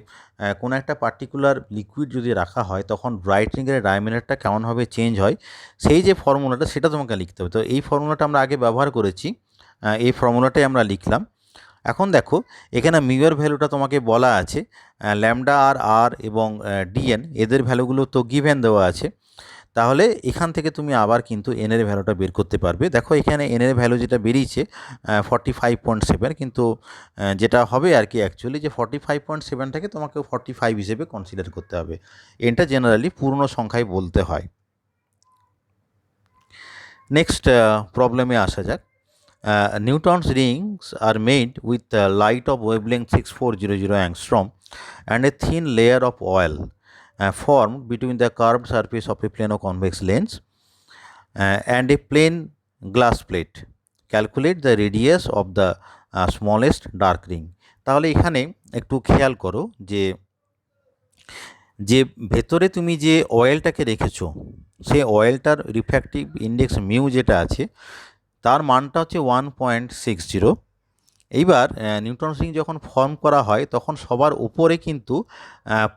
কোনো একটা পার্টিকুলার লিকুইড যদি রাখা হয় তখন ব্রাইট রিংয়ের ডায়ামিটারটা কেমনভাবে চেঞ্জ হয়, সেই যে ফর্মুলাটা সেটা তোমাকে লিখতে হবে। তো এই ফর্মুলাটা আমরা আগে ব্যবহার করেছি, এই ফর্মুলাটাই আমরা লিখলাম। এখন দেখো এখানে মিউয়ের ভ্যালুটা তোমাকে বলা আছে, ল্যামডা আর এবং ডিএন এদের ভ্যালুগুলো তো গিভেন দেওয়া আছে। তাহলে এখান থেকে তুমি আবার কিন্তু এনের ভ্যালুটা বের করতে পারবে। দেখো এখানে এনের ভ্যালু যেটা বেরিয়েছে 45.7, কিন্তু যেটা হবে আর কি অ্যাকচুয়ালি যে 45.7টাকে তোমাকে 45 হিসেবে কনসিডার করতে হবে। এনটা জেনারেলি পূর্ণ সংখ্যায় বলতে হয়। নেক্সট প্রবলেমে আসা যাক। Newton's rings are made with light of wavelength 6400 angstrom and a thin layer of oil formed between the curved surface of a plano-convex lens and a plain glass plate. Calculate the radius of the smallest dark ring. তাহলে এখানে একটু খেয়াল করো যে যে ভেতরে তুমি যে অয়েলটাকে রেখেছো সেই অয়েলটার রিফ্র্যাক্টিভ ইন্ডেক্স মিউ যেটা আছে তার মানটা হচ্ছে 1.60। এইবার নিউটনস রিং যখন ফর্ম করা হয় তখন সবার উপরে কিন্তু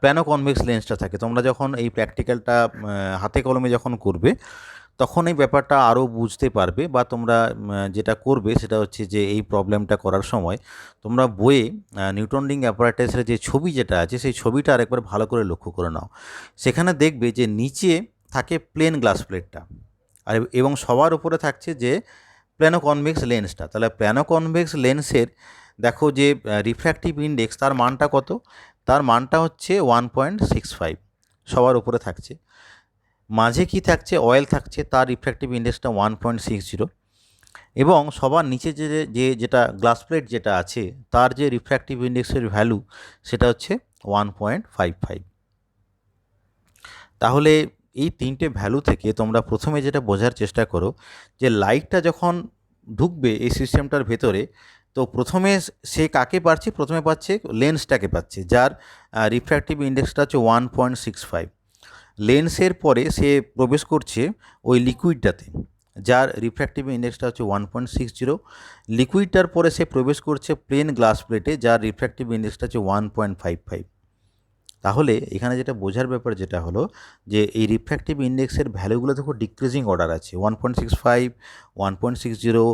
প্ল্যানো কনভেক্স লেন্সটা থাকে। তোমরা যখন এই প্র্যাকটিক্যালটা হাতে কলমে যখন করবে তখন এই ব্যাপারটা আরও বুঝতে পারবে, বা তোমরা যেটা করবে সেটা হচ্ছে যে এই প্রবলেমটা করার সময় তোমরা বইয়ে নিউটন রিং অ্যাপারেটাসের যে ছবি যেটা আছে সেই ছবিটা আরেকবার ভালো করে লক্ষ্য করে নাও। সেখানে দেখবে যে নিচে থাকে প্লেন গ্লাস প্লেটটা, আর এবং সবার উপরে থাকছে যে প্ল্যানো কনভেক্স লেন্সটা। তাহলে প্ল্যানো কনভেক্স লেন্সের দেখো যে রিফ্র্যাক্টিভ ইন্ডেক্স তার মানটা কত, তার মানটা হচ্ছে 1.65 সবার উপরে থাকছে। মাঝে কি থাকছে, অয়েল থাকছে, তার রিফ্র্যাক্টিভ ইন্ডেক্সটা 1.60, এবং সবার নিচে যেটা গ্লাস প্লেট যেটা আছে তার যে রিফ্র্যাক্টিভ ইন্ডেক্সের ভ্যালু সেটা হচ্ছে 1.55। তাহলে এই তিনটে ভ্যালু থেকে তোমরা প্রথমে যেটা বোঝার চেষ্টা করো যে লাইটটা যখন ঢুকবে এই সিস্টেমটার ভেতরে, তো প্রথমে সে কাকে পাচ্ছে, প্রথমে পাচ্ছে লেন্সটাকে পাচ্ছে, যার রিফ্র্যাক্টিভ ইন্ডেক্সটা হচ্ছে 1.65। লেন্সের পরে সে প্রবেশ করছে ওই লিকুইডটাতে, যার রিফ্র্যাক্টিভ ইন্ডেক্সটা হচ্ছে 1.60। লিকুইডটার পরে সে প্রবেশ করছে প্লেন গ্লাস প্লেটে, যার রিফ্র্যাক্টিভ ইন্ডেক্সটা হচ্ছে 1.55। তাহলে এখানে যেটা বোঝার ব্যাপার যেটা হলো যে এই রিফ্র্যাক্টিভ ইন্ডেক্সের ভ্যালুগুলো দেখো ডিক্রিজিং অর্ডার আছে, 1.65, 1.60,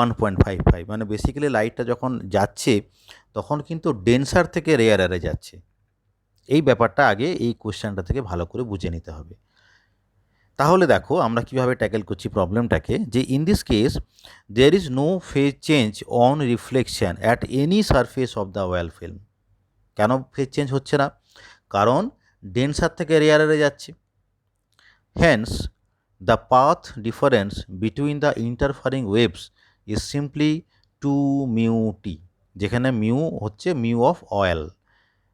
1.55। মানে বেসিক্যালি লাইটটা যখন যাচ্ছে তখন কিন্তু ডেন্সার থেকে রেয়ার যাচ্ছে। এই ব্যাপারটা আগে এই কোশ্চেনটা থেকে ভালো করে বুঝে নিতে হবে। তাহলে দেখো আমরা কিভাবে ট্যাকেল করছি প্রবলেমটাকে, যে in this case there is no phase change on reflection at any surface of the oil film. কেন ফেজ চেঞ্জ হচ্ছে না? কারণ ডেন্সার থেকে রেয়ারে যাচ্ছে। Hence the path difference between the interfering waves is simply 2μt, যেখানে mu হচ্ছে mu of oil,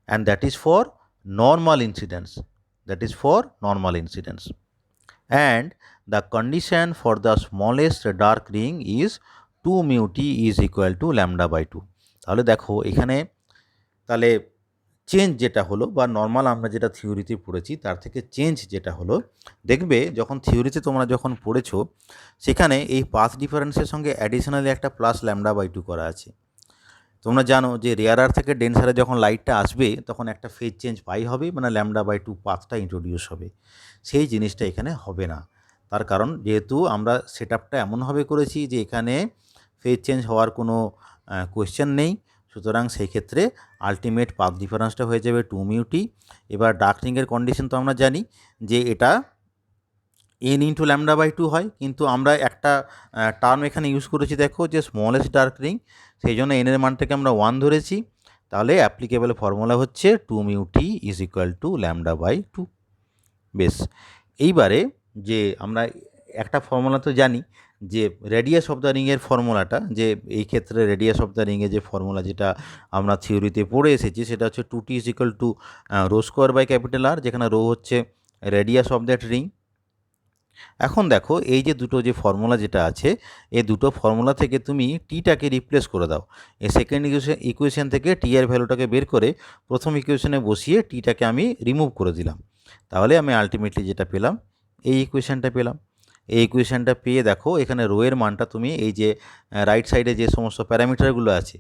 and that is for normal incidence, and the condition for the smallest dark ring is 2μt is equal to lambda by 2. তাহলে দেখো এখানে তাহলে change যেটা হলো বা normal আমরা যেটা থিওরিতে পড়েছি তার থেকে চেঞ্জ যেটা হলো, দেখবে যখন থিওরিতে তোমরা যখন পড়েছো সেখানে এই পাথ ডিফারেন্সের সঙ্গে অ্যাডিশনালি একটা প্লাস ল্যামডা বাই 2 করা আছে। তোমরা জানো যে রেয়ারার থেকে ডেন্সারে যখন লাইটটা আসবে তখন একটা ফেজ চেঞ্জ পাই হবে, মানে ল্যামডা বাই 2 পাথটা ইন্ট্রোডিউস হবে। সেই জিনিসটা এখানে হবে না, তার কারণ যেহেতু আমরা সেট আপটা এমনভাবে করেছি যে এখানে ফেজ চেঞ্জ হওয়ার কোনো কোয়েশ্চেন নেই, সুতরাং সেই ক্ষেত্রে আলটিমেট পাথ ডিফারেন্সটা হয়ে যাবে 2μt। এবার ডার্ক রিংয়ের কন্ডিশন তো আমরা জানি যে এটা n ইন্টু ল্যামডা বাই 2 হয়, কিন্তু আমরা একটা টার্ম এখানে ইউজ করেছি দেখো যে স্মলেস্ট ডার্ক রিং, সেই জন্য n এর মানটাকে আমরা 1 ধরেছি। তাহলে অ্যাপ্লিকেবল ফর্মুলা হচ্ছে 2μt is equal to lambda by 2। বেশ, এইবারে যে আমরা একটা ফর্মুলা তো জানি যে রেডিয়াস অফ দ্য রিংয়ের ফর্মুলাটা, যে এই ক্ষেত্রে রেডিয়াস অফ দ্য রিংয়ের যে ফর্মুলা যেটা আমরা থিওরিতে পড়ে এসেছি সেটা হচ্ছে 2t is equal to rho square by capital R, যেখানে রো হচ্ছে রেডিয়াস অফ দ্যাট রিং। এখন দেখো এই যে দুটো যে ফর্মুলা যেটা আছে এই দুটো ফর্মুলা থেকে তুমি টিটাকে রিপ্লেস করে দাও। এই সেকেন্ড ইকুয়েশন থেকে টি এর ভ্যালুটাকে বের করে প্রথম ইকুয়েশনে বসিয়ে টিটাকে আমি রিমুভ করে দিলাম, তাহলে আমি আলটিমেটলি যেটা পেলাম এই ইকুয়েশনটা পেলাম। এই ইকুয়েশনটা পেয়ে দেখো এখানে রো এর মানটা তুমি এই যে রাইট সাইডে যে সমস্ত প্যারামিটারগুলো আছে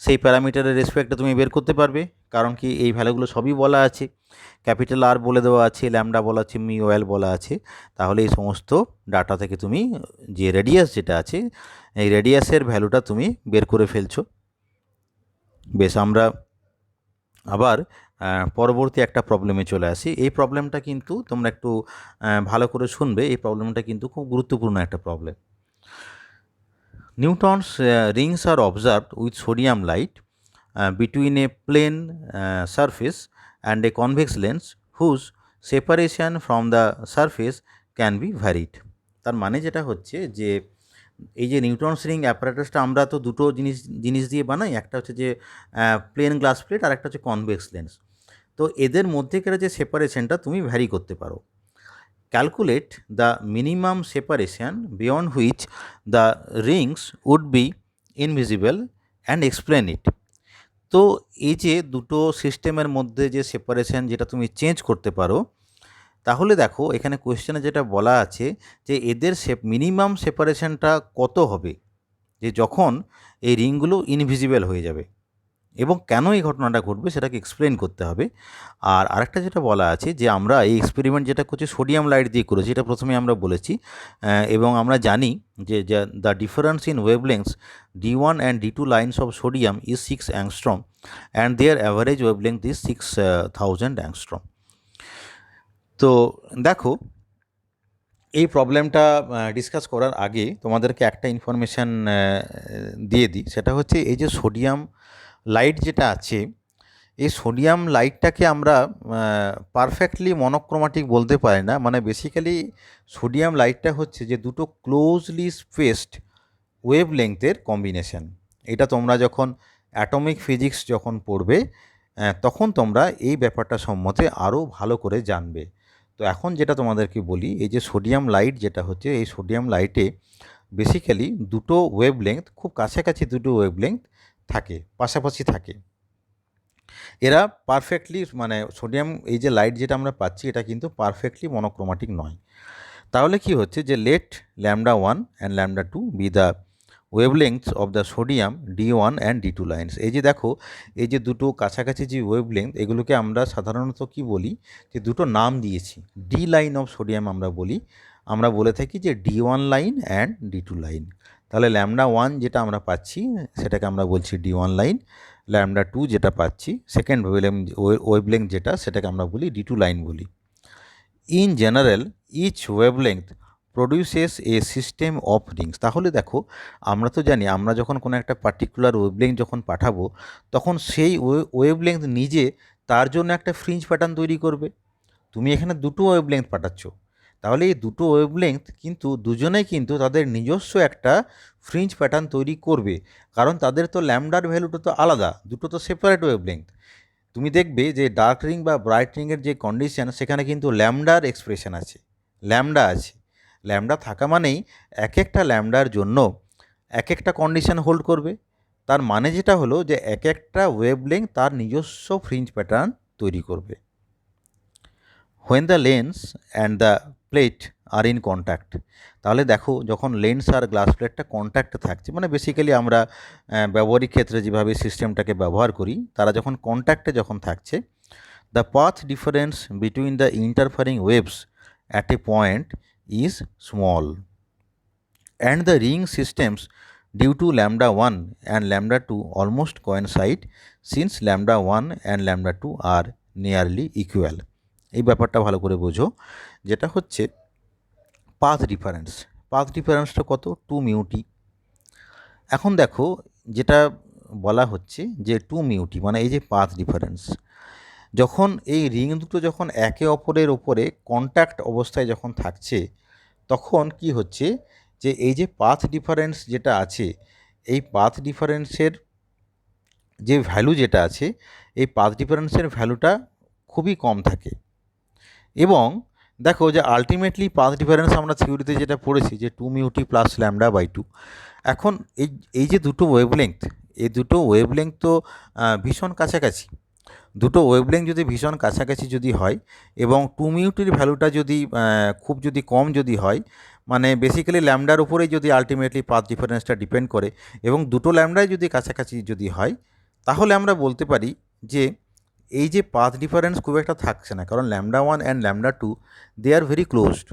সেই প্যারামিটারের রেসপেক্টে তুমি বের করতে পারবে, কারণ কি এই ভ্যালুগুলো সবই বলা আছে, ক্যাপিটাল আর বলে দেওয়া আছে, ল্যামডা বলা আছে, মি ওয়েল বলা আছে। তাহলে এই সমস্ত ডাটা থেকে তুমি যে রেডিয়াস যেটা আছে এই রেডিয়াসের ভ্যালুটা তুমি বের করে ফেলছো। বেশ, আমরা আবার পরবর্তী একটা প্রবলেমে চলে আসি। এই প্রবলেমটা কিন্তু তোমরা একটু ভালো করে শুনবে, এই প্রবলেমটা কিন্তু খুব গুরুত্বপূর্ণ একটা problem. Newton's rings are observed with sodium light between a plane surface and a convex lens whose separation from the surface can be varied. তার মানে যেটা হচ্ছে যে এই যে নিউটনস রিং অ্যাপারেটাসটা আমরা তো দুটো জিনিস দিয়ে বানাই, একটা হচ্ছে যে প্লেন গ্লাস প্লেট আর একটা হচ্ছে কনভেক্স লেন্স। তো এদের মধ্যেকার যে সেপারেশনটা তুমি ভ্যারি করতে পারো। Calculate the minimum separation beyond which the rings would be invisible and explain it. তো এই যে দুটো সিস্টেমের মধ্যে যে সেপারেশন যেটা তুমি চেঞ্জ করতে পারো, তাহলে দেখো এখানে কোয়েশ্চেনে যেটা বলা আছে যে এদের মিনিমাম সেপারেশনটা কত হবে যে যখন এই রিংগুলো ইনভিজিবল হয়ে যাবে, এবং কেন এই ঘটনাটা ঘটবে সেটাকে এক্সপ্লেন করতে হবে। আর আরেকটা যেটা বলা আছে যে আমরা এই এক্সপেরিমেন্ট যেটা করছি সোডিয়াম লাইট দিয়ে করেছি, এটা প্রথমে আমরা বলেছি, এবং আমরা জানি যে the difference in wavelengths D1 and D2 lines of sodium is 6 angstrom and their average wavelength is 6000 angstrom. তো দেখো এই প্রবলেমটা ডিসকাস করার আগে তোমাদেরকে একটা ইনফরমেশান দিয়ে দিই, সেটা হচ্ছে এই যে সোডিয়াম লাইট যেটা আছে এই সোডিয়াম লাইটটাকে আমরা পারফেক্টলি মনোক্রোমাটিক বলতে পারি না। মানে বেসিক্যালি সোডিয়াম লাইটটা হচ্ছে যে দুটো ক্লোজলি স্পেসড ওয়েভ লেংথের কম্বিনেশন। এটা তোমরা যখন অ্যাটমিক ফিজিক্স যখন পড়বে তখন তোমরা এই ব্যাপারটা সম্বন্ধে আরও ভালো করে জানবে। তো এখন যেটা তোমাদেরকে বলি, এই যে সোডিয়াম লাইট যেটা হচ্ছে এই সোডিয়াম লাইটে বেসিক্যালি দুটো ওয়েভ লেংথ খুব কাছাকাছি দুটো ওয়েভ লেংথ থাকে, পাশাপাশি থাকে। এরা পারফেক্টলি মানে সোডিয়াম এই যে লাইট যেটা আমরা পাচ্ছি এটা কিন্তু পারফেক্টলি মনোক্রোমাটিক নয়। তাহলে কি হচ্ছে যে let lambda 1 and lambda 2 be the wavelengths of the sodium D1 and D2 lines. এই যে দেখো এই যে দুটো কাছাকাছি যে ওয়েভলেংথ এগুলোকে আমরা সাধারণত কি বলি যে দুটো নাম দিয়েছি, ডি লাইন অফ সোডিয়াম আমরা বলি, আমরা বলে থাকি যে D1 line and D2 line. তাহলে ল্যামডা 1 যেটা আমরা পাচ্ছি সেটাকে আমরা বলছি D1 লাইন, ল্যামডা টু যেটা পাচ্ছি, সেকেন্ড ওয়েভলেংথ যেটা, সেটাকে আমরা বলি D2 লাইন বলি। In general each wavelength produces a system of rings. তাহলে দেখো, আমরা তো জানি আমরা যখন কোনো একটা পার্টিকুলার ওয়েভলেংথ যখন পাঠাবো, তখন সেই ওয়েভলেংথ নিজে তার জন্য একটা ফ্রিঞ্জ প্যাটার্ন তৈরি করবে। তুমি এখানে দুটো ওয়েভলেংথ পাঠাচ্ছ, তাহলে এই দুটো ওয়েভলেংথ কিন্তু দুজনেই কিন্তু তাদের নিজস্ব একটা ফ্রিঞ্জ প্যাটার্ন তৈরি করবে, কারণ তাদের তো ল্যামডার ভ্যালুটা তো আলাদা, দুটো তো সেপারেট ওয়েভলেংথ। তুমি দেখবে যে ডার্ক রিং বা ব্রাইট রিংয়ের যে কন্ডিশন, সেখানে কিন্তু ল্যামডার এক্সপ্রেশন আছে, ল্যামডা আছে। ল্যামডা থাকা মানেই এক একটা ল্যামডার জন্য এক একটা কন্ডিশন হোল্ড করবে। তার মানে যেটা হলো যে এক একটা ওয়েভলেংথ তার নিজস্ব ফ্রিঞ্জ প্যাটার্ন তৈরি করবে। When the lens and the plate are in contact, তাহলে দেখো যখন লেন্স আর গ্লাস প্লেটটা কন্ট্যাক্টে থাকছে, মানে বেসিক্যালি আমরা ব্যবহারিক ক্ষেত্রে যেভাবে সিস্টেমটাকে ব্যবহার করি, তারা যখন কন্ট্যাক্টে যখন থাকছে, the path difference between the interfering waves at a point is small and the ring systems due to lambda one and lambda two almost coincide since lambda one and lambda two are nearly equal. এই ব্যাপারটা ভালো করে বোঝো, যেটা হচ্ছে path difference. Path ডিফারেন্সটা কত? 2 মিউটি। এখন দেখো, যেটা বলা হচ্ছে যে 2 মিউটি মানে এই যে পাথ ডিফারেন্স, যখন এই রিং দুটো যখন একে অপরের ওপরে কন্ট্যাক্ট অবস্থায় যখন থাকছে, তখন কি হচ্ছে যে এই যে পাথ ডিফারেন্স যেটা আছে, এই পাথ ডিফারেন্সের যে ভ্যালু যেটা আছে, এই পাথ ডিফারেন্সের ভ্যালুটা খুবই কম থাকে। এবং দেখো যে আলটিমেটলি পাথ ডিফারেন্স আমরা থিওরিতে যেটা পড়েছি যে 2 মিউটি প্লাস ল্যামডা বাই 2। এখন এই যে দুটো ওয়েভলেংথ, এই দুটো ওয়েভলেংথ তো ভীষণ কাছাকাছি। দুটো ওয়েভলেংথ যদি ভীষণ কাছাকাছি যদি হয় এবং 2 মিউটির ভ্যালুটা যদি খুব যদি কম যদি হয়, মানে বেসিক্যালি ল্যামডার উপরেই যদি আলটিমেটলি পাথ ডিফারেন্সটা ডিপেন্ড করে, এবং দুটো ল্যামডাই যদি কাছাকাছি যদি হয়, তাহলে আমরা বলতে পারি যে এই যে পাথ ডিফারেন্স খুব একটা থাকছে না, কারণ lambda one and lambda two they are very closed.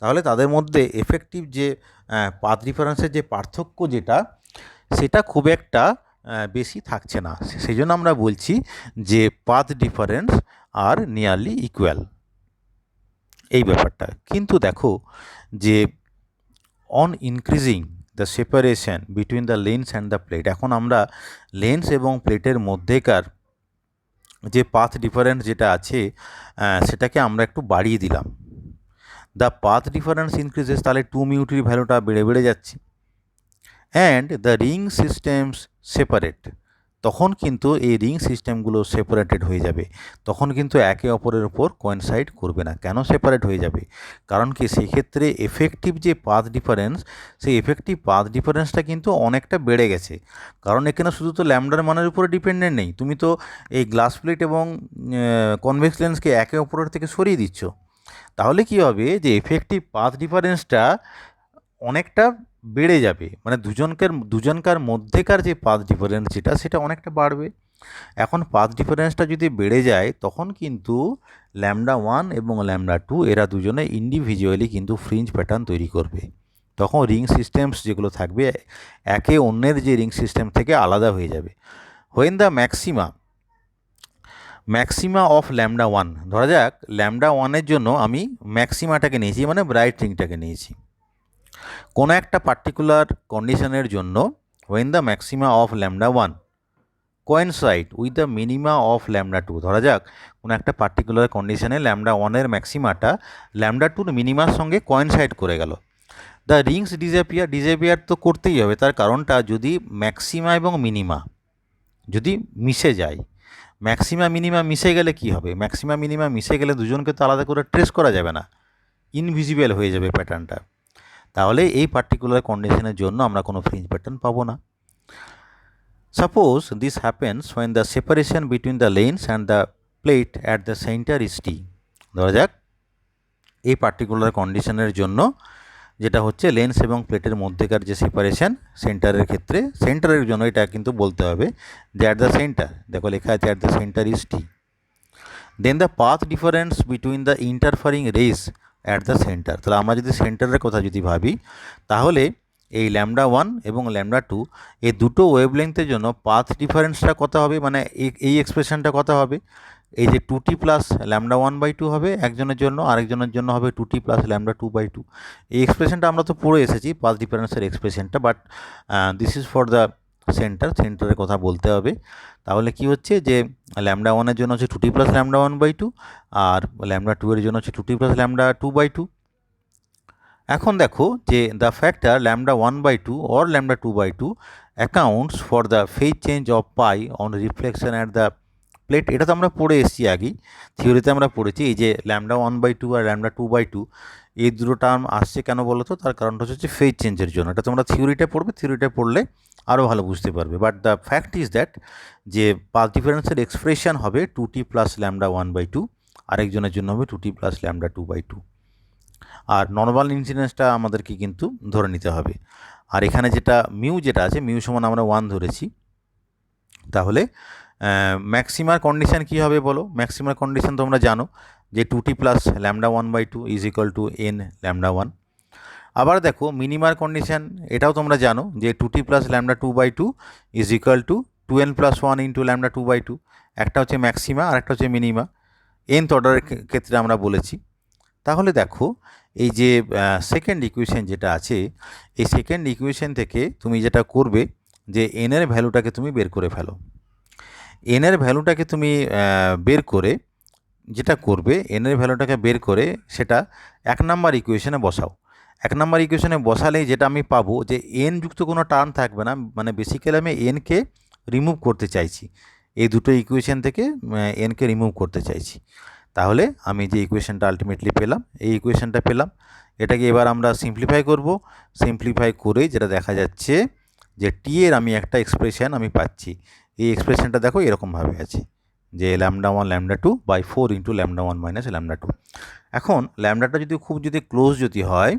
তাহলে তাদের মধ্যে এফেক্টিভ যে পাথ ডিফারেন্সের যে পার্থক্য যেটা, সেটা খুব একটা বেশি থাকছে না। সেই জন্য আমরা বলছি যে পাথ ডিফারেন্স আর নিয়ারলি ইকুয়াল, এই ব্যাপারটা। কিন্তু দেখো যে on increasing the separation between the lens and the plate, এখন আমরা লেন্স এবং প্লেটের মধ্যেকার যে পাথ ডিফারেন্স যেটা আছে, সেটাকে আমরা একটু বাড়িয়ে দিলাম। দ্য পাথ ডিফারেন্স ইনক্রিজেস, তাহলে 2 মিউটির ভ্যালুটা বেড়ে বেড়ে যাচ্ছে। And the ring systems separate, তখন কিন্তু এই রিং সিস্টেমগুলো সেপারেটেড হয়ে যাবে, তখন কিন্তু একে অপরের উপর কোয়েনসাইড করবে না। কেন সেপারেট হয়ে যাবে? কারণ কি সেক্ষেত্রে এফেক্টিভ যে পাথ ডিফারেন্স, সেই এফেক্টিভ পাথ ডিফারেন্সটা কিন্তু অনেকটা বেড়ে গেছে। কারণ এখানে শুধু তো ল্যামডার মানের উপরে ডিপেন্ডেন্ট নেই, তুমি তো এই গ্লাস প্লেট এবং কনভেক্স লেন্সকে একে অপরের থেকে সরিয়ে দিচ্ছ। তাহলে কি হবে যে এফেক্টিভ পাথ ডিফারেন্সটা অনেকটা বেড়ে যাবে, মানে দুজনকার মধ্যেকার যে পাথ ডিফারেন্স যেটা, সেটা অনেকটা বাড়বে। এখন পাথ ডিফারেন্সটা যদি বেড়ে যায়, তখন কিন্তু ল্যামডা ওয়ান এবং ল্যামডা টু এরা দুজনে ইন্ডিভিজুয়ালি কিন্তু ফ্রিঞ্জ প্যাটার্ন তৈরি করবে। তখন রিং সিস্টেমস যেগুলো থাকবে একে অন্যের যে রিং সিস্টেম থেকে আলাদা হয়ে যাবে। When the maxima of lambda one, ধরা যাক ল্যামডা ওয়ানের জন্য আমি ম্যাক্সিমাটাকে নিয়েছি, মানে ব্রাইট রিংটাকে নিয়েছি কোনো একটা পার্টিকুলার কন্ডিশনের জন্য। When the maxima of lambda one coincide with the minima of lambda two, ধরা যাক কোনো একটা পার্টিকুলার কন্ডিশনে ল্যামডা ওয়ানের ম্যাক্সিমাটা ল্যামডা টুর মিনিমার সঙ্গে কোয়েনসাইড করে গেল। দ্য রিংস ডিসঅ্যাপিয়ার তো করতেই হবে, তার কারণটা যদি ম্যাক্সিমা এবং মিনিমা যদি মিশে যায়, ম্যাক্সিমা মিনিমা মিশে গেলে কি হবে? ম্যাক্সিমা মিনিমা মিশে গেলে দুজনকে তো আলাদা করে ট্রেস করা যাবে না, ইনভিজিবল হয়ে যাবে প্যাটার্নটা। তাহলে এই পার্টিকুলার কন্ডিশনের জন্য আমরা কোনো ফ্রিঞ্জ প্যাটার্ন পাবো না। Suppose this happens when the separation between the lens and the plate at the center is t, ধরা যাক এই পার্টিকুলার কন্ডিশনের জন্য যেটা হচ্ছে লেন্স এবং প্লেটের মধ্যেকার যে সেপারেশন সেন্টারের ক্ষেত্রে, সেন্টারের জন্য এটা কিন্তু বলতে হবে যে অ্যাট দ্য সেন্টার, দেখো লেখা আছে at the centre is t, then the path difference between the interfering rays at the centre. তাহলে আমরা যদি সেন্টারের কথা যদি ভাবি, তাহলে এই λ1 এবং λ2 এই দুটো ওয়েভলেংথের জন্য পাথ ডিফারেন্সটা কত হবে, মানে এই এক্সপ্রেশনটা কত হবে, এই যে 2t প্লাস λ1/2 হবে একজনের জন্য, আরেকজনের জন্য হবে 2t প্লাস λ2/2। এই এক্সপ্রেশনটা আমরা তো পড়ে এসেছি পাথ ডিফারেন্সের এক্সপ্রেশনটা, but this is for the সেন্টারের কথা বলতে হবে। তাহলে কি হচ্ছে যে λ1 জন্য হচ্ছে 2t প্লাস λ1/2 আর λ2 এর জন্য হচ্ছে 2t প্লাস λ2/2। এখন দেখো যে the factor λ1/2 or λ2/2 accounts for the phase change of pi on reflection at the plate. এটা তো আমরা পড়ে এসেছি আগেই, থিওরিতে আমরা পড়েছি এই যে λ1/2 আর λ2/2 এই দুটো টার্ম আসছে কেন বলো তো, তার কারণটা হচ্ছে ফেজ চেঞ্জের জন্য। এটা তোমরা থিওরিটা পড়বে, থিওরিটা পড়লে আরও ভালো বুঝতে পারবে। But the fact is that যে পাথ ডিফারেন্সের এক্সপ্রেশন হবে 2t প্লাস λ1/2, আরেকজনের জন্য হবে 2t প্লাস λ2/2। আর নর্মাল ইনসিডেন্সটা আমাদেরকে কিন্তু ধরে নিতে হবে। আর এখানে যেটা মিউ যেটা আছে, মিউ সমান আমরা 1 ধরেছি। তাহলে ম্যাক্সিমার কন্ডিশন কী হবে বলো, ম্যাক্সিমার কন্ডিশন তোমরা জানো যে 2t plus λ1/2 is equal to n λ1। আবার দেখো মিনিমার কন্ডিশন, এটাও তোমরা জানো যে 2t plus λ2/2 is equal to 2n plus 1 into λ2/2। একটা হচ্ছে ম্যাক্সিমা আর একটা হচ্ছে মিনিমা, nth অর্ডারের ক্ষেত্রে আমরা বলেছি। তাহলে দেখো এই যে সেকেন্ড ইকুয়েশন যেটা আছে, এই সেকেন্ড ইকুয়েশন থেকে তুমি যেটা করবে যে এনের ভ্যালুটাকে তুমি বের করে ফেলো। এনের ভ্যালুটাকে তুমি বের করে যেটা করবে, এনের ভ্যালুটাকে বের করে সেটা 1 নাম্বার ইকুয়েশনে বসাও। 1 নাম্বার ইকুয়েশনে বসালেই যেটা আমি পাবো যে এন যুক্ত কোনো টার্ম থাকবে না, মানে বেসিক্যালি আমি এনকে রিমুভ করতে চাইছি, এই দুটো ইকুয়েশন থেকে এনকে রিমুভ করতে চাইছি। তাহলে আমি যে ইকুয়েশনটা আলটিমেটলি পেলাম, এই ইকুয়েশনটা পেলাম, এটাকে এবার আমরা সিম্পলিফাই করব। সিম্পলিফাই করে যেটা দেখা যাচ্ছে যে টি এর আমি একটা এক্সপ্রেশন আমি পাচ্ছি। এই এক্সপ্রেশনটা দেখো এরকমভাবে আছে যে λ1 λ2/4 ইন্টু λ1 মাইনাস λ2। এখন ল্যামডাটা যদি ক্লোজ যদি হয়,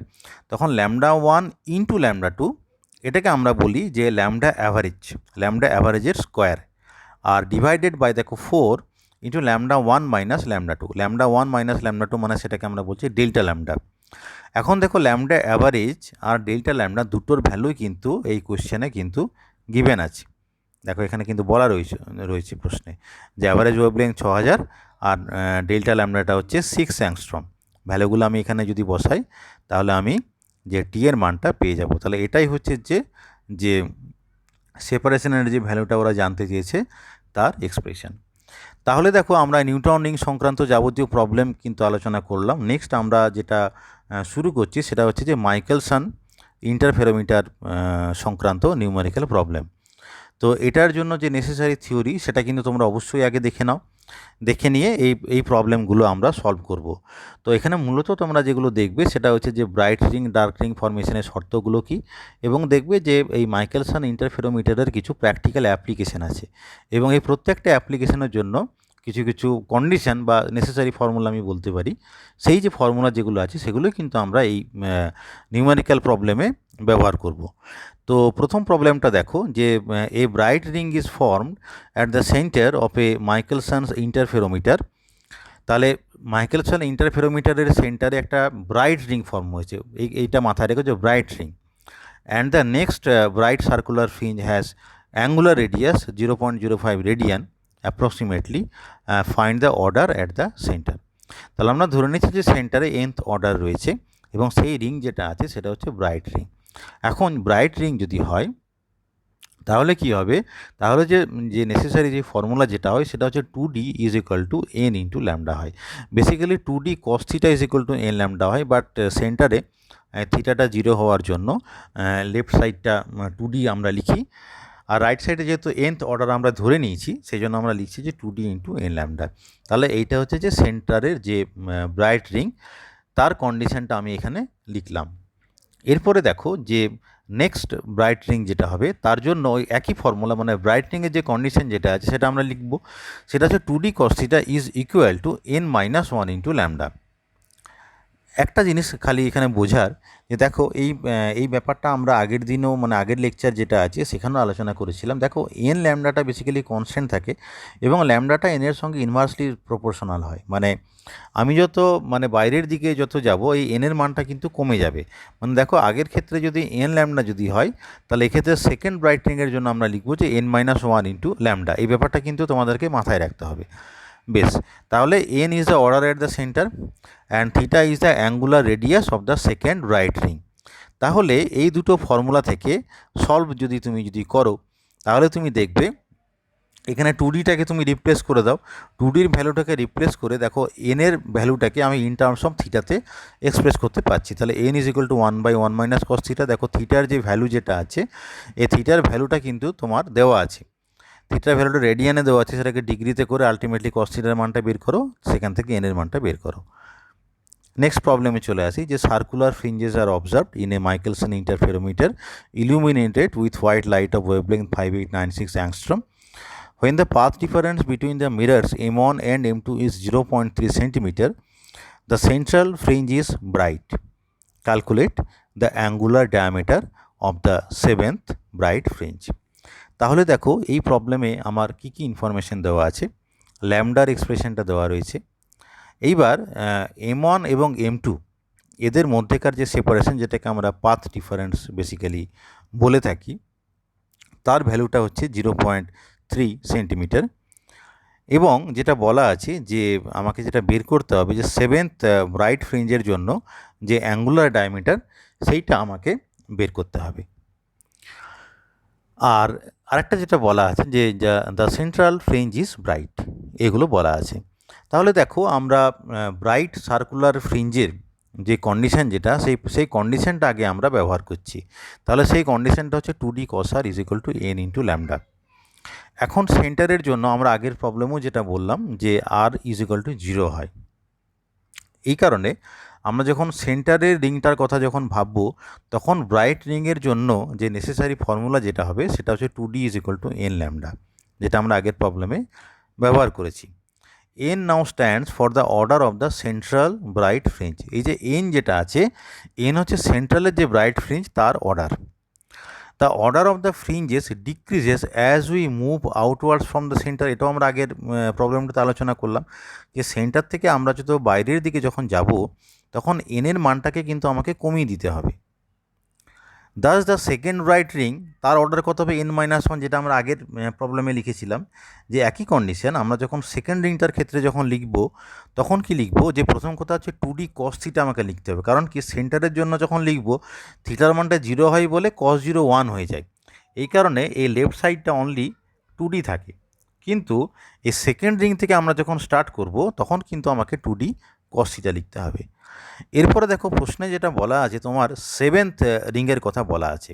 তখন λ1 ইন্টু λ2 এটাকে আমরা বলি যে ল্যামডা অ্যাভারেজের স্কোয়ার, আর ডিভাইডেড বাই দেখো 4 ইন্টু λ1 মাইনাস λ2। λ1 মাইনাস λ2 মানে সেটাকে আমরা বলছি ডেল্টা ল্যামডা। এখন দেখো ল্যামডা অ্যাভারেজ আর ডেল্টা ল্যামডা দুটোর ভ্যালুই কিন্তু এই কোশ্চেনে কিন্তু গিভেন আছে। দেখো এখানে কিন্তু বলা রয়েছে প্রশ্নে যে অ্যাভারেজ ওয়েভলেংথ 6000 আর ডেল্টা ল্যামডাটা হচ্ছে 6 অ্যাংস্ট্রম। ভ্যালুগুলো আমি এখানে যদি বসাই তাহলে আমি যে টি এর মানটা পেয়ে যাব। তাহলে এটাই হচ্ছে যে সেপারেশনের যে ভ্যালুটা ওরা জানতে চেয়েছে তার এক্সপ্রেশন। তাহলে দেখো আমরা নিউটন রিং সংক্রান্ত যাবতীয় প্রবলেম কিন্তু আলোচনা করলাম। নেক্সট আমরা যেটা শুরু করছি সেটা হচ্ছে যে মাইকেলসন ইন্টারফেরোমিটার সংক্রান্ত নিউমেরিক্যাল প্রবলেম। তো এটার জন্য যে নেসেসারি থিওরি সেটা কিন্তু তোমরা অবশ্যই আগে দেখে নাও, দেখে নিয়ে এই প্রবলেমগুলো আমরা সলভ করব। তো এখানে মূলত তোমরা যেগুলো দেখবে সেটা হচ্ছে যে ব্রাইট রিং ডার্ক রিং ফরমেশনের শর্তগুলো কী, এবং দেখবে যে এই মাইকেলসন ইন্টারফেরোমিটারের কিছু প্র্যাকটিক্যাল অ্যাপ্লিকেশান আছে, এবং এই প্রত্যেকটা অ্যাপ্লিকেশনের জন্য কিছু কন্ডিশন বা নেসেসারি ফর্মুলা আমি বলতে পারি, সেই যে ফর্মুলা যেগুলো আছে সেগুলো কিন্তু আমরা এই নিউমেরিক্যাল প্রবলেমে ব্যবহার করব। তো প্রথম প্রবলেমটা দেখো যে a bright ring is formed at the centre of a Michelson's interferometer. তাহলে মাইকেলসন ইন্টারফেরোমিটারের সেন্টারে একটা ব্রাইট রিং ফর্ম হয়েছে, এইটা মাথায় রেখো যে bright ring, and the next bright circular fringe has angular radius 0.05 radian approximately, find the order at the centre. তাহলে আমরা ধরে নিচ্ছি যে সেন্টারে nth অর্ডার রয়েছে এবং সেই রিং যেটা আছে সেটা হচ্ছে ব্রাইট রিং। এখন ব্রাইট রিং যদি হয় তাহলে কি হবে, তাহলে যে নেসেসারি যে ফর্মুলা যেটা হয় সেটা হচ্ছে 2d is equal to n into lambda হয়। Basically 2d cos theta is equal to n lambda হয়, বাট সেন্টারে থিটাটা 0 হওয়ার জন্য লেফট সাইডটা 2d আমরা লিখি, আর রাইট সাইডে যেহেতু nth অর্ডার আমরা ধরে নিয়েছি সেই জন্য আমরা লিখছি যে 2d ইন্টু n ল্যামডা। তাহলে এইটা হচ্ছে যে সেন্টারের যে ব্রাইট রিং তার কন্ডিশনটা আমি এখানে লিখলাম। এরপরে দেখো যে নেক্সট ব্রাইট রিং যেটা হবে তার জন্য ওই একই ফর্মুলা, মানে ব্রাইট রিংয়ের যে কন্ডিশন যেটা আছে সেটা আমরা লিখব, সেটা হচ্ছে 2d cos theta is equal two n-1 into lambda. একটা জিনিস খালি এখানে বোঝার যে দেখো এই ব্যাপারটা আমরা আগের দিনও মানে আগের লেকচার যেটা আছে সেখানেও আলোচনা করেছিলাম। দেখো এন ল্যামডাটা বেসিক্যালি কনস্ট্যান্ট থাকে এবং ল্যামডাটা এন এর সঙ্গে ইনভার্সলি প্রপোর্শনাল হয়। মানে আমি যত মানে বাইরের দিকে যত যাব এই এনের মানটা কিন্তু কমে যাবে। মানে দেখো আগের ক্ষেত্রে যদি এন ল্যামডা যদি হয় তাহলে এক্ষেত্রে সেকেন্ড ব্রাইটনিংয়ের জন্য আমরা লিখবো যে n-1 ইন্টু ল্যামডা। এই ব্যাপারটা কিন্তু তোমাদেরকে মাথায় রাখতে হবে। বেশ, তাহলে n is the order at the centre and theta is the angular radius of the second right ring. তাহলে এই দুটো ফর্মুলা থেকে সলভ তুমি যদি করো তাহলে তুমি দেখবে এখানে 2ডিটাকে তুমি রিপ্লেস করে দাও। 2ডির ভ্যালুটাকে রিপ্লেস করে দেখো এনের ভ্যালুটাকে আমি ইন টার্মস অফ থিটাতে এক্সপ্রেস করতে পারছি। তাহলে n is equal two 1/1 minus cos theta. দেখো থিটার যে ভ্যালু যেটা আছে এই থিটার ভ্যালুটা কিন্তু তোমার দেওয়া আছে। থিটার ভ্যালুটা রেডিয়ানে দেওয়া আছে, সেটাকে ডিগ্রিতে করে আলটিমেটলি কস থিটার মানটা বের করো, সেখান থেকে এনের মানটা বের করো। নেক্সট প্রবলেমে চলে আসি যে circular fringes are observed in a Michelson interferometer illuminated with white light of wavelength 5896 angstrom. When the path difference between the mirrors M1 and M2 is 0.3 cm, the central fringe is bright. Calculate the angular diameter of the seventh bright fringe. তাহলে দেখো এই প্রবলেমে আমার কি কি information দেওয়া আছে। ল্যামডার এক্সপ্রেশনটা দেওয়া রয়েছে। এইবার M1 এবং M2 এদের মধ্যেকার যে সেপারেশন, যেটাকে আমরা পাথ ডিফারেন্স বেসিক্যালি বলে থাকি, তার ভ্যালুটা হচ্ছে 0.3 সেন্টিমিটার। এবং যেটা বলা আছে যে আমাকে যেটা বের করতে হবে যে সেভেন্থ ব্রাইট ফ্রিঞ্জের জন্য যে অ্যাঙ্গুলার ডায়ামিটার সেইটা আমাকে বের করতে হবে। আর আরেকটা যেটা বলা আছে যে the central fringe is bright, এগুলো বলা আছে। তাহলে দেখো আমরা ব্রাইট সার্কুলার ফ্রিঞ্জের যে কন্ডিশন যেটা সেই কন্ডিশনটা আগে আমরা ব্যবহার করছি। তাহলে সেই কন্ডিশনটা হচ্ছে 2d cos r is equal to n into lambda. এখন সেন্টারের জন্য আমরা আগের প্রবলেমও যেটা বললাম যে r ইজ ইকুয়াল টু 0 হয়। এই কারণে আমরা যখন সেন্টারের রিংটার কথা যখন ভাববো তখন ব্রাইট রিংয়ের জন্য যে নেসেসারি ফর্মুলা যেটা হবে সেটা হচ্ছে 2d is equal to n lambda, যেটা আমরা আগের প্রবলেমে ব্যবহার করেছি। n now stands for the order of the central bright fringe. এই যে n যেটা আছে, n হচ্ছে সেন্ট্রালের যে ব্রাইট ফ্রিঞ্জ তার order. The order of the fringes decreases as we move outwards from the centre. এটাও আমরা আগের প্রবলেমটাতে আলোচনা করলাম যে সেন্টার থেকে আমরা যত বাইরের দিকে যখন যাব তখন এনের মানটাকে কিন্তু আমাকে কমিয়ে দিতে হবে। Das the second right ring, তার অর্ডার কত হবে n-1, যেটা আমরা আগের প্রবলেমে লিখেছিলাম। যে একই কন্ডিশন আমরা যখন সেকেন্ড রিংটার ক্ষেত্রে যখন লিখব তখন কি লিখব, যে প্রথম কথা হচ্ছে 2d cos থিটা আমাকে লিখতে হবে। কারণ কি সেন্টারের জন্য যখন লিখব থিটার মানটা 0 হয় বলে cos 0 1 হয়ে যায়। এই কারণে এই লেফট সাইডটা অনলি 2d থাকে। কিন্তু এই সেকেন্ড রিং থেকে আমরা যখন স্টার্ট করব তখন কিন্তু আমাকে 2d cos থিটা লিখতে হবে। এরপরে দেখো প্রশ্নে যেটা বলা আছে তোমার সেভেন্থ রিংয়ের কথা বলা আছে।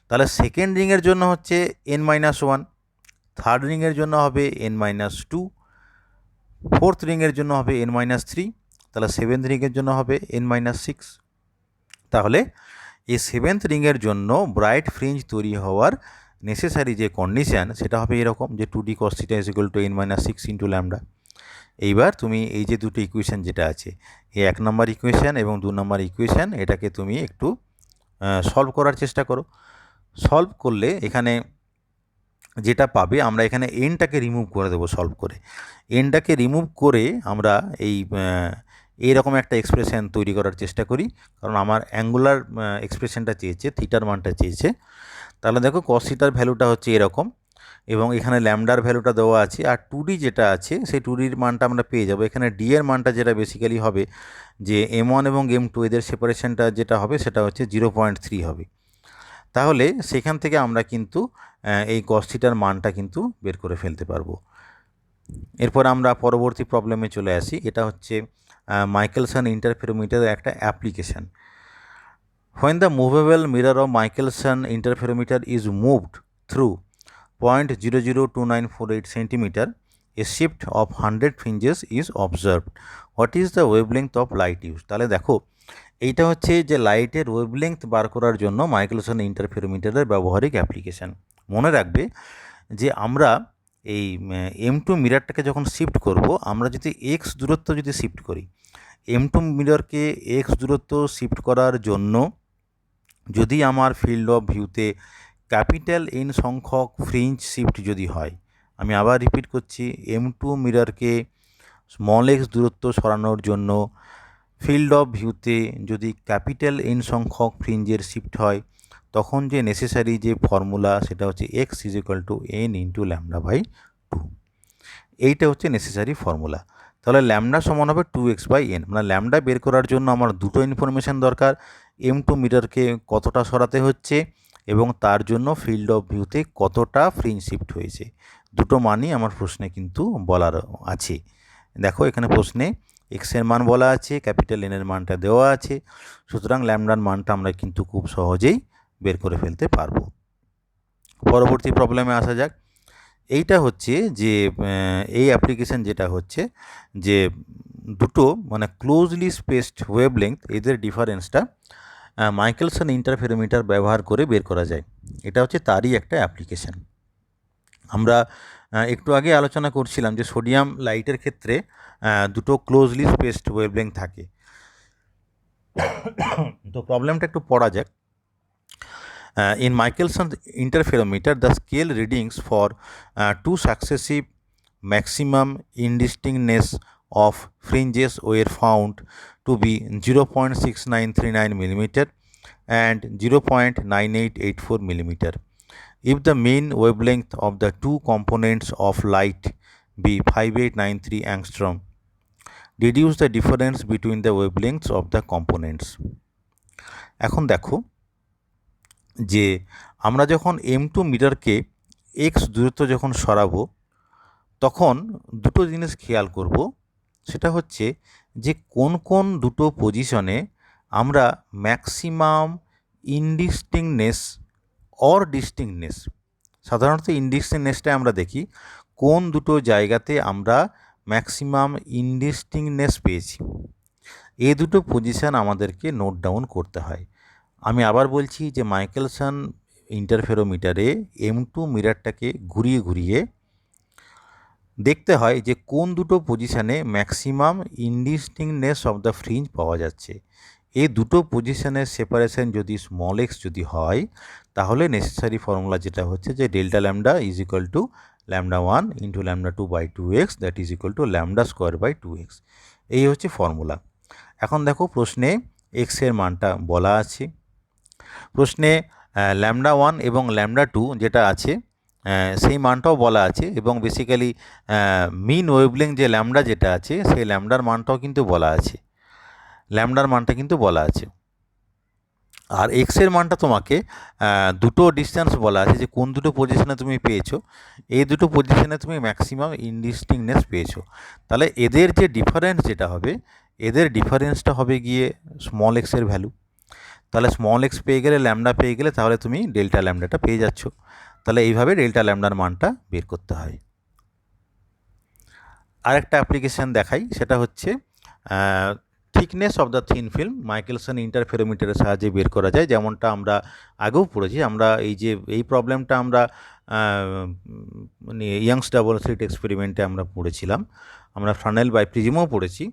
তাহলে সেকেন্ড রিংয়ের জন্য হচ্ছে n-1, থার্ড রিংয়ের জন্য হবে n-2, ফোর্থ রিংয়ের জন্য হবে n-3, তাহলে সেভেন্থ রিংয়ের জন্য হবে n-6। তাহলে এই সেভেন্থ রিংয়ের জন্য ব্রাইট ফ্রিঞ্জ তৈরি হওয়ার নেসেসারি যে কন্ডিশান সেটা হবে এরকম যে 2d cos theta is equal two n-6 into lambda. এইবার তুমি এই যে দুটো ইকুয়েশান যেটা আছে, এই 1 নম্বর ইকুয়েশান এবং 2 নম্বর ইকুয়েশান, এটাকে তুমি একটু সলভ করার চেষ্টা করো। সলভ করলে এখানে যেটা পাবে, আমরা এখানে এনটাকে রিমুভ করে দেবো। সলভ করে এনটাকে রিমুভ করে আমরা এইরকম একটা এক্সপ্রেশন তৈরি করার চেষ্টা করি। কারণ আমার অ্যাঙ্গুলার এক্সপ্রেশনটা চেয়েছে, থিটার মানটা চেয়েছে। তাহলে দেখো cos থিটার ভ্যালুটা হচ্ছে এরকম এবং এখানে ল্যামডার ভ্যালুটা দেওয়া আছে। আর 2d যেটা আছে সেই 2dর মানটা আমরা পেয়ে যাবো। এখানে d এর মানটা যেটা বেসিক্যালি হবে যে m1 এবং m2 এদের সেপারেশনটা যেটা হবে সেটা হচ্ছে 0.3 হবে। তাহলে সেখান থেকে আমরা কিন্তু এই cos থিটার মানটা কিন্তু বের করে ফেলতে পারবো। এরপর আমরা পরবর্তী প্রবলেমে চলে আসি। এটা হচ্ছে মাইকেলসন ইন্টারফেরোমিটারের একটা application. When the movable mirror of Michelson interferometer is moved through 0.002948 centimeter, a shift of 100 fringes is observed. What is the wavelength of light used? তাহলে দেখো এইটা হচ্ছে যে লাইটের ওয়েভলেংথ বার করার জন্য মাইকেলসন ইন্টারফেরোমিটারের ব্যবহারিক অ্যাপ্লিকেশান। মনে রাখবে যে আমরা এই M2 মিরারটাকে যখন শিফট করব, আমরা যদি x দূরত্ব যদি শিফট করি, M2 মিররকে x দূরত্ব শিফট করার জন্য যদি আমার ফিল্ড অফ ভিউতে ক্যাপিটাল N সংখ্যক ফ্রিঞ্জ শিফট যদি হয়, আমি আবার রিপিট করছি, M2 মিররকে স্মল x দূরত্ব সরানোর জন্য ফিল্ড অফ ভিউতে যদি ক্যাপিটাল N সংখ্যক ফ্রিঞ্জের শিফট হয়, তখন যে নেসেসারি যে ফর্মুলা সেটা হচ্ছে x = n × λ/2। এইটা হচ্ছে নেসেসারি ফর্মুলা। তাহলে ল্যামডা সমান হবে 2x/n, মানে ল্যামডা বের করার জন্য আমার দুটো ইনফরমেশান দরকার, M2 মিটারকে কতটা সরাতে হচ্ছে এবং তার জন্য ফিল্ড অফ ভিউতে কতটা ফ্রিঞ্জ শিফট হয়েছে। দুটো মানই আমার প্রশ্নে কিন্তু বলার আছে। দেখো এখানে প্রশ্নে এক্সের মান বলা আছে, ক্যাপিটাল N এর মানটা দেওয়া আছে, সুতরাং ল্যামডার মানটা আমরা কিন্তু খুব সহজেই বের করে ফেলতে পারবো। পরবর্তী প্রবলেমে আসা যাক। এইটা হচ্ছে যে এই অ্যাপ্লিকেশান যেটা হচ্ছে যে দুটো মানে ক্লোজলি স্পেসড ওয়েভলেংথ, এদের ডিফারেন্সটা মাইকেলসন ইন্টারফেরোমিটার ব্যবহার করে বের করা যায়। এটা হচ্ছে তারই একটা অ্যাপ্লিকেশান। আমরা একটু আগে আলোচনা করছিলাম যে সোডিয়াম লাইটের ক্ষেত্রে দুটো ক্লোজলি স্পেসড ওয়েভলেংথ থাকে। তো প্রবলেমটা একটু পড়া যাক। In Michelson interferometer, the scale readings for two successive maximum indistinctness of fringes were found to be 0.6939 mm and 0.9884 mm. If the mean wavelength of the two components of light be 5893 angstrom, deduce the difference between the wavelengths of the components. এখন দেখো যে আমরা যখন M2 মিটারকে x দূরত্ব যখন সরাবো, তখন দুটো জিনিস খেয়াল করব। সেটা হচ্ছে যে কোন কোন দুটো পজিশনে আমরা ম্যাক্সিমাম ইনডিস্টিংনেস অর ডিস্টিংনেস, সাধারণত ইনডিস্টিংনেসটা আমরা দেখি, কোন দুটো জায়গাতে আমরা ম্যাক্সিমাম ইনডিস্টিংনেস পেয়েছি, এই দুটো পজিশন আমাদেরকে নোট ডাউন করতে হয়। আমি আবার বলছি যে মাইকেলসন ইন্টারফেরোমিটারে M2 মিটারটাকে ঘুরিয়ে ঘুরিয়ে দেখতে হয় যে কোন দুটো পজিশানে ম্যাক্সিমাম ইনডিস্টিংনেস অফ দ্য ফ্রিঞ্জ পাওয়া যাচ্ছে। এই দুটো পজিশনের সেপারেশন যদি স্মল x যদি হয়, তাহলে নেসেসারি ফর্মুলা যেটা হচ্ছে যে delta lambda = λ1 × λ2/2x, that λ²/2x। এই হচ্ছে ফর্মুলা। এখন দেখো প্রশ্নে x এর মানটা বলা আছে। প্রশ্নে λ1 এবং λ2 যেটা আছে সেই মানটাও বলা আছে, এবং বেসিক্যালি মিন ওয়েভলেংথ যে ল্যামডা যেটা আছে সেই ল্যামডার মানটাও কিন্তু বলা আছে, ল্যামডার মানটা কিন্তু বলা আছে। আর এক্সের মানটা তোমাকে দুটো ডিস্টেন্স বলা আছে যে কোন দুটো পজিশনে তুমি পেয়েছো, এই দুটো পজিশনে তুমি ম্যাক্সিমাম ইনডিস্টিংনেস পেয়েছো। তাহলে এদের যে ডিফারেন্স যেটা হবে, এদের ডিফারেন্সটা হবে গিয়ে স্মল এক্সের ভ্যালু। তাহলে স্মল এক্স পেয়ে গেলে, ল্যামডা পেয়ে গেলে, তাহলে তুমি ডেল্টা ল্যামডাটা পেয়ে যাচ্ছ। তাহলে এইভাবে ডেল্টা ল্যামডার মানটা বের করতে হয়। আরেকটা অ্যাপ্লিকেশান দেখাই, সেটা হচ্ছে thickness of the thin film Michelson ইন্টারফেরোমিটারের সাহায্যে বের করা যায়। যেমনটা আমরা আগেও পড়েছি, আমরা এই প্রবলেমটা আমরা মানে ইয়াংস ডাবল স্লিট এক্সপেরিমেন্টে আমরা পড়েছিলাম, আমরা ফ্রানেল বাইপ্রিজমেও পড়েছি।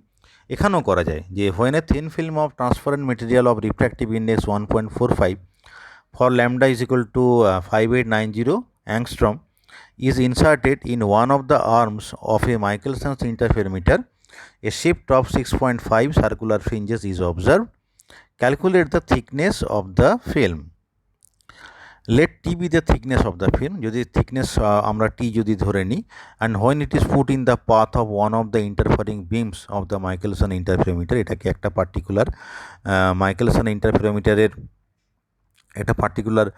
এখানেও করা যায় যে when a thin film of transparent material of refractive index 1.45 for lambda = 5890 angstrom is inserted in one of the arms of a Michelson interferometer, a shift of 6.5 circular fringes is observed. Calculate the thickness of the film. Let T be the thickness of the film. যদি thickness আমরা T যদি ধরে নিই, and when it is put in the path of one of the interfering beams of the Michelson interferometer, এটাকে একটা particular Michelson ইন্টারফেরোমিটারের একটা particular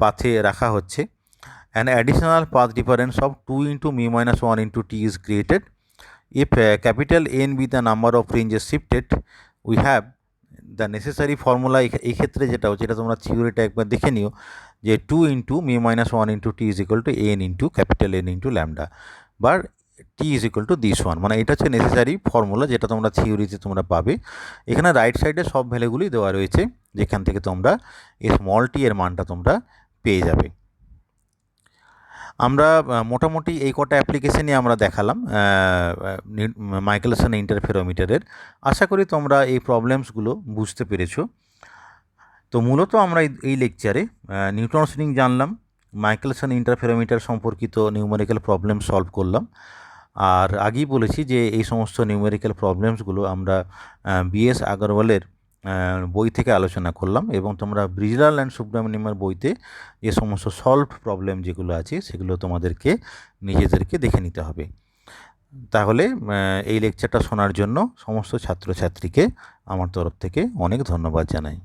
পাথে রাখা হচ্ছে, an additional path difference of 2 × μ-1 × T is created. If capital N be the number of fringes shifted, we have the necessary formula. এই ক্ষেত্রে যেটা হচ্ছে, এটা তোমরা থিওরিটা একবার দেখে নিও, যে 2 × μ-1 × T = n × capital N × lambda, বা T = this one, মানে এটা হচ্ছে নেসেসারি ফর্মুলা যেটা তোমরা থিওরিতে তোমরা পাবে। এখানে রাইট সাইডে সব ভ্যালুগুলি দেওয়া রয়েছে, যেখান থেকে তোমরা এই স্মল টি এর মানটা তোমরা পেয়ে যাবে। আমরা মোটামুটি এই কটা অ্যাপ্লিকেশনই আমরা দেখালাম মাইকেলসন ইন্টারফেরোমিটারের। আশা করি তোমরা এই প্রবলেমসগুলো বুঝতে পেরেছো। তো মূলত আমরা এই লেকচারে নিউটনস রিং জানলাম, মাইকেলসন ইন্টারফেরোমিটার সম্পর্কিত নিউমেরিক্যাল প্রবলেম সলভ করলাম। আর আগেই বলেছি যে এই সমস্ত নিউমেরিক্যাল প্রবলেমসগুলো আমরা বিএস আগরওয়ালের বই থেকে আলোচনা করলাম, এবং তোমরা ব্রিজলাল অ্যান্ড সুব্রমণিয়ামের বইতে যে সমস্ত সলভ প্রবলেম যেগুলো আছে সেগুলো তোমাদেরকে নিজেদেরকে দেখে নিতে হবে। তাহলে এই লেকচারটা শোনার জন্য সমস্ত ছাত্রছাত্রীকে আমার তরফ থেকে অনেক ধন্যবাদ জানাই।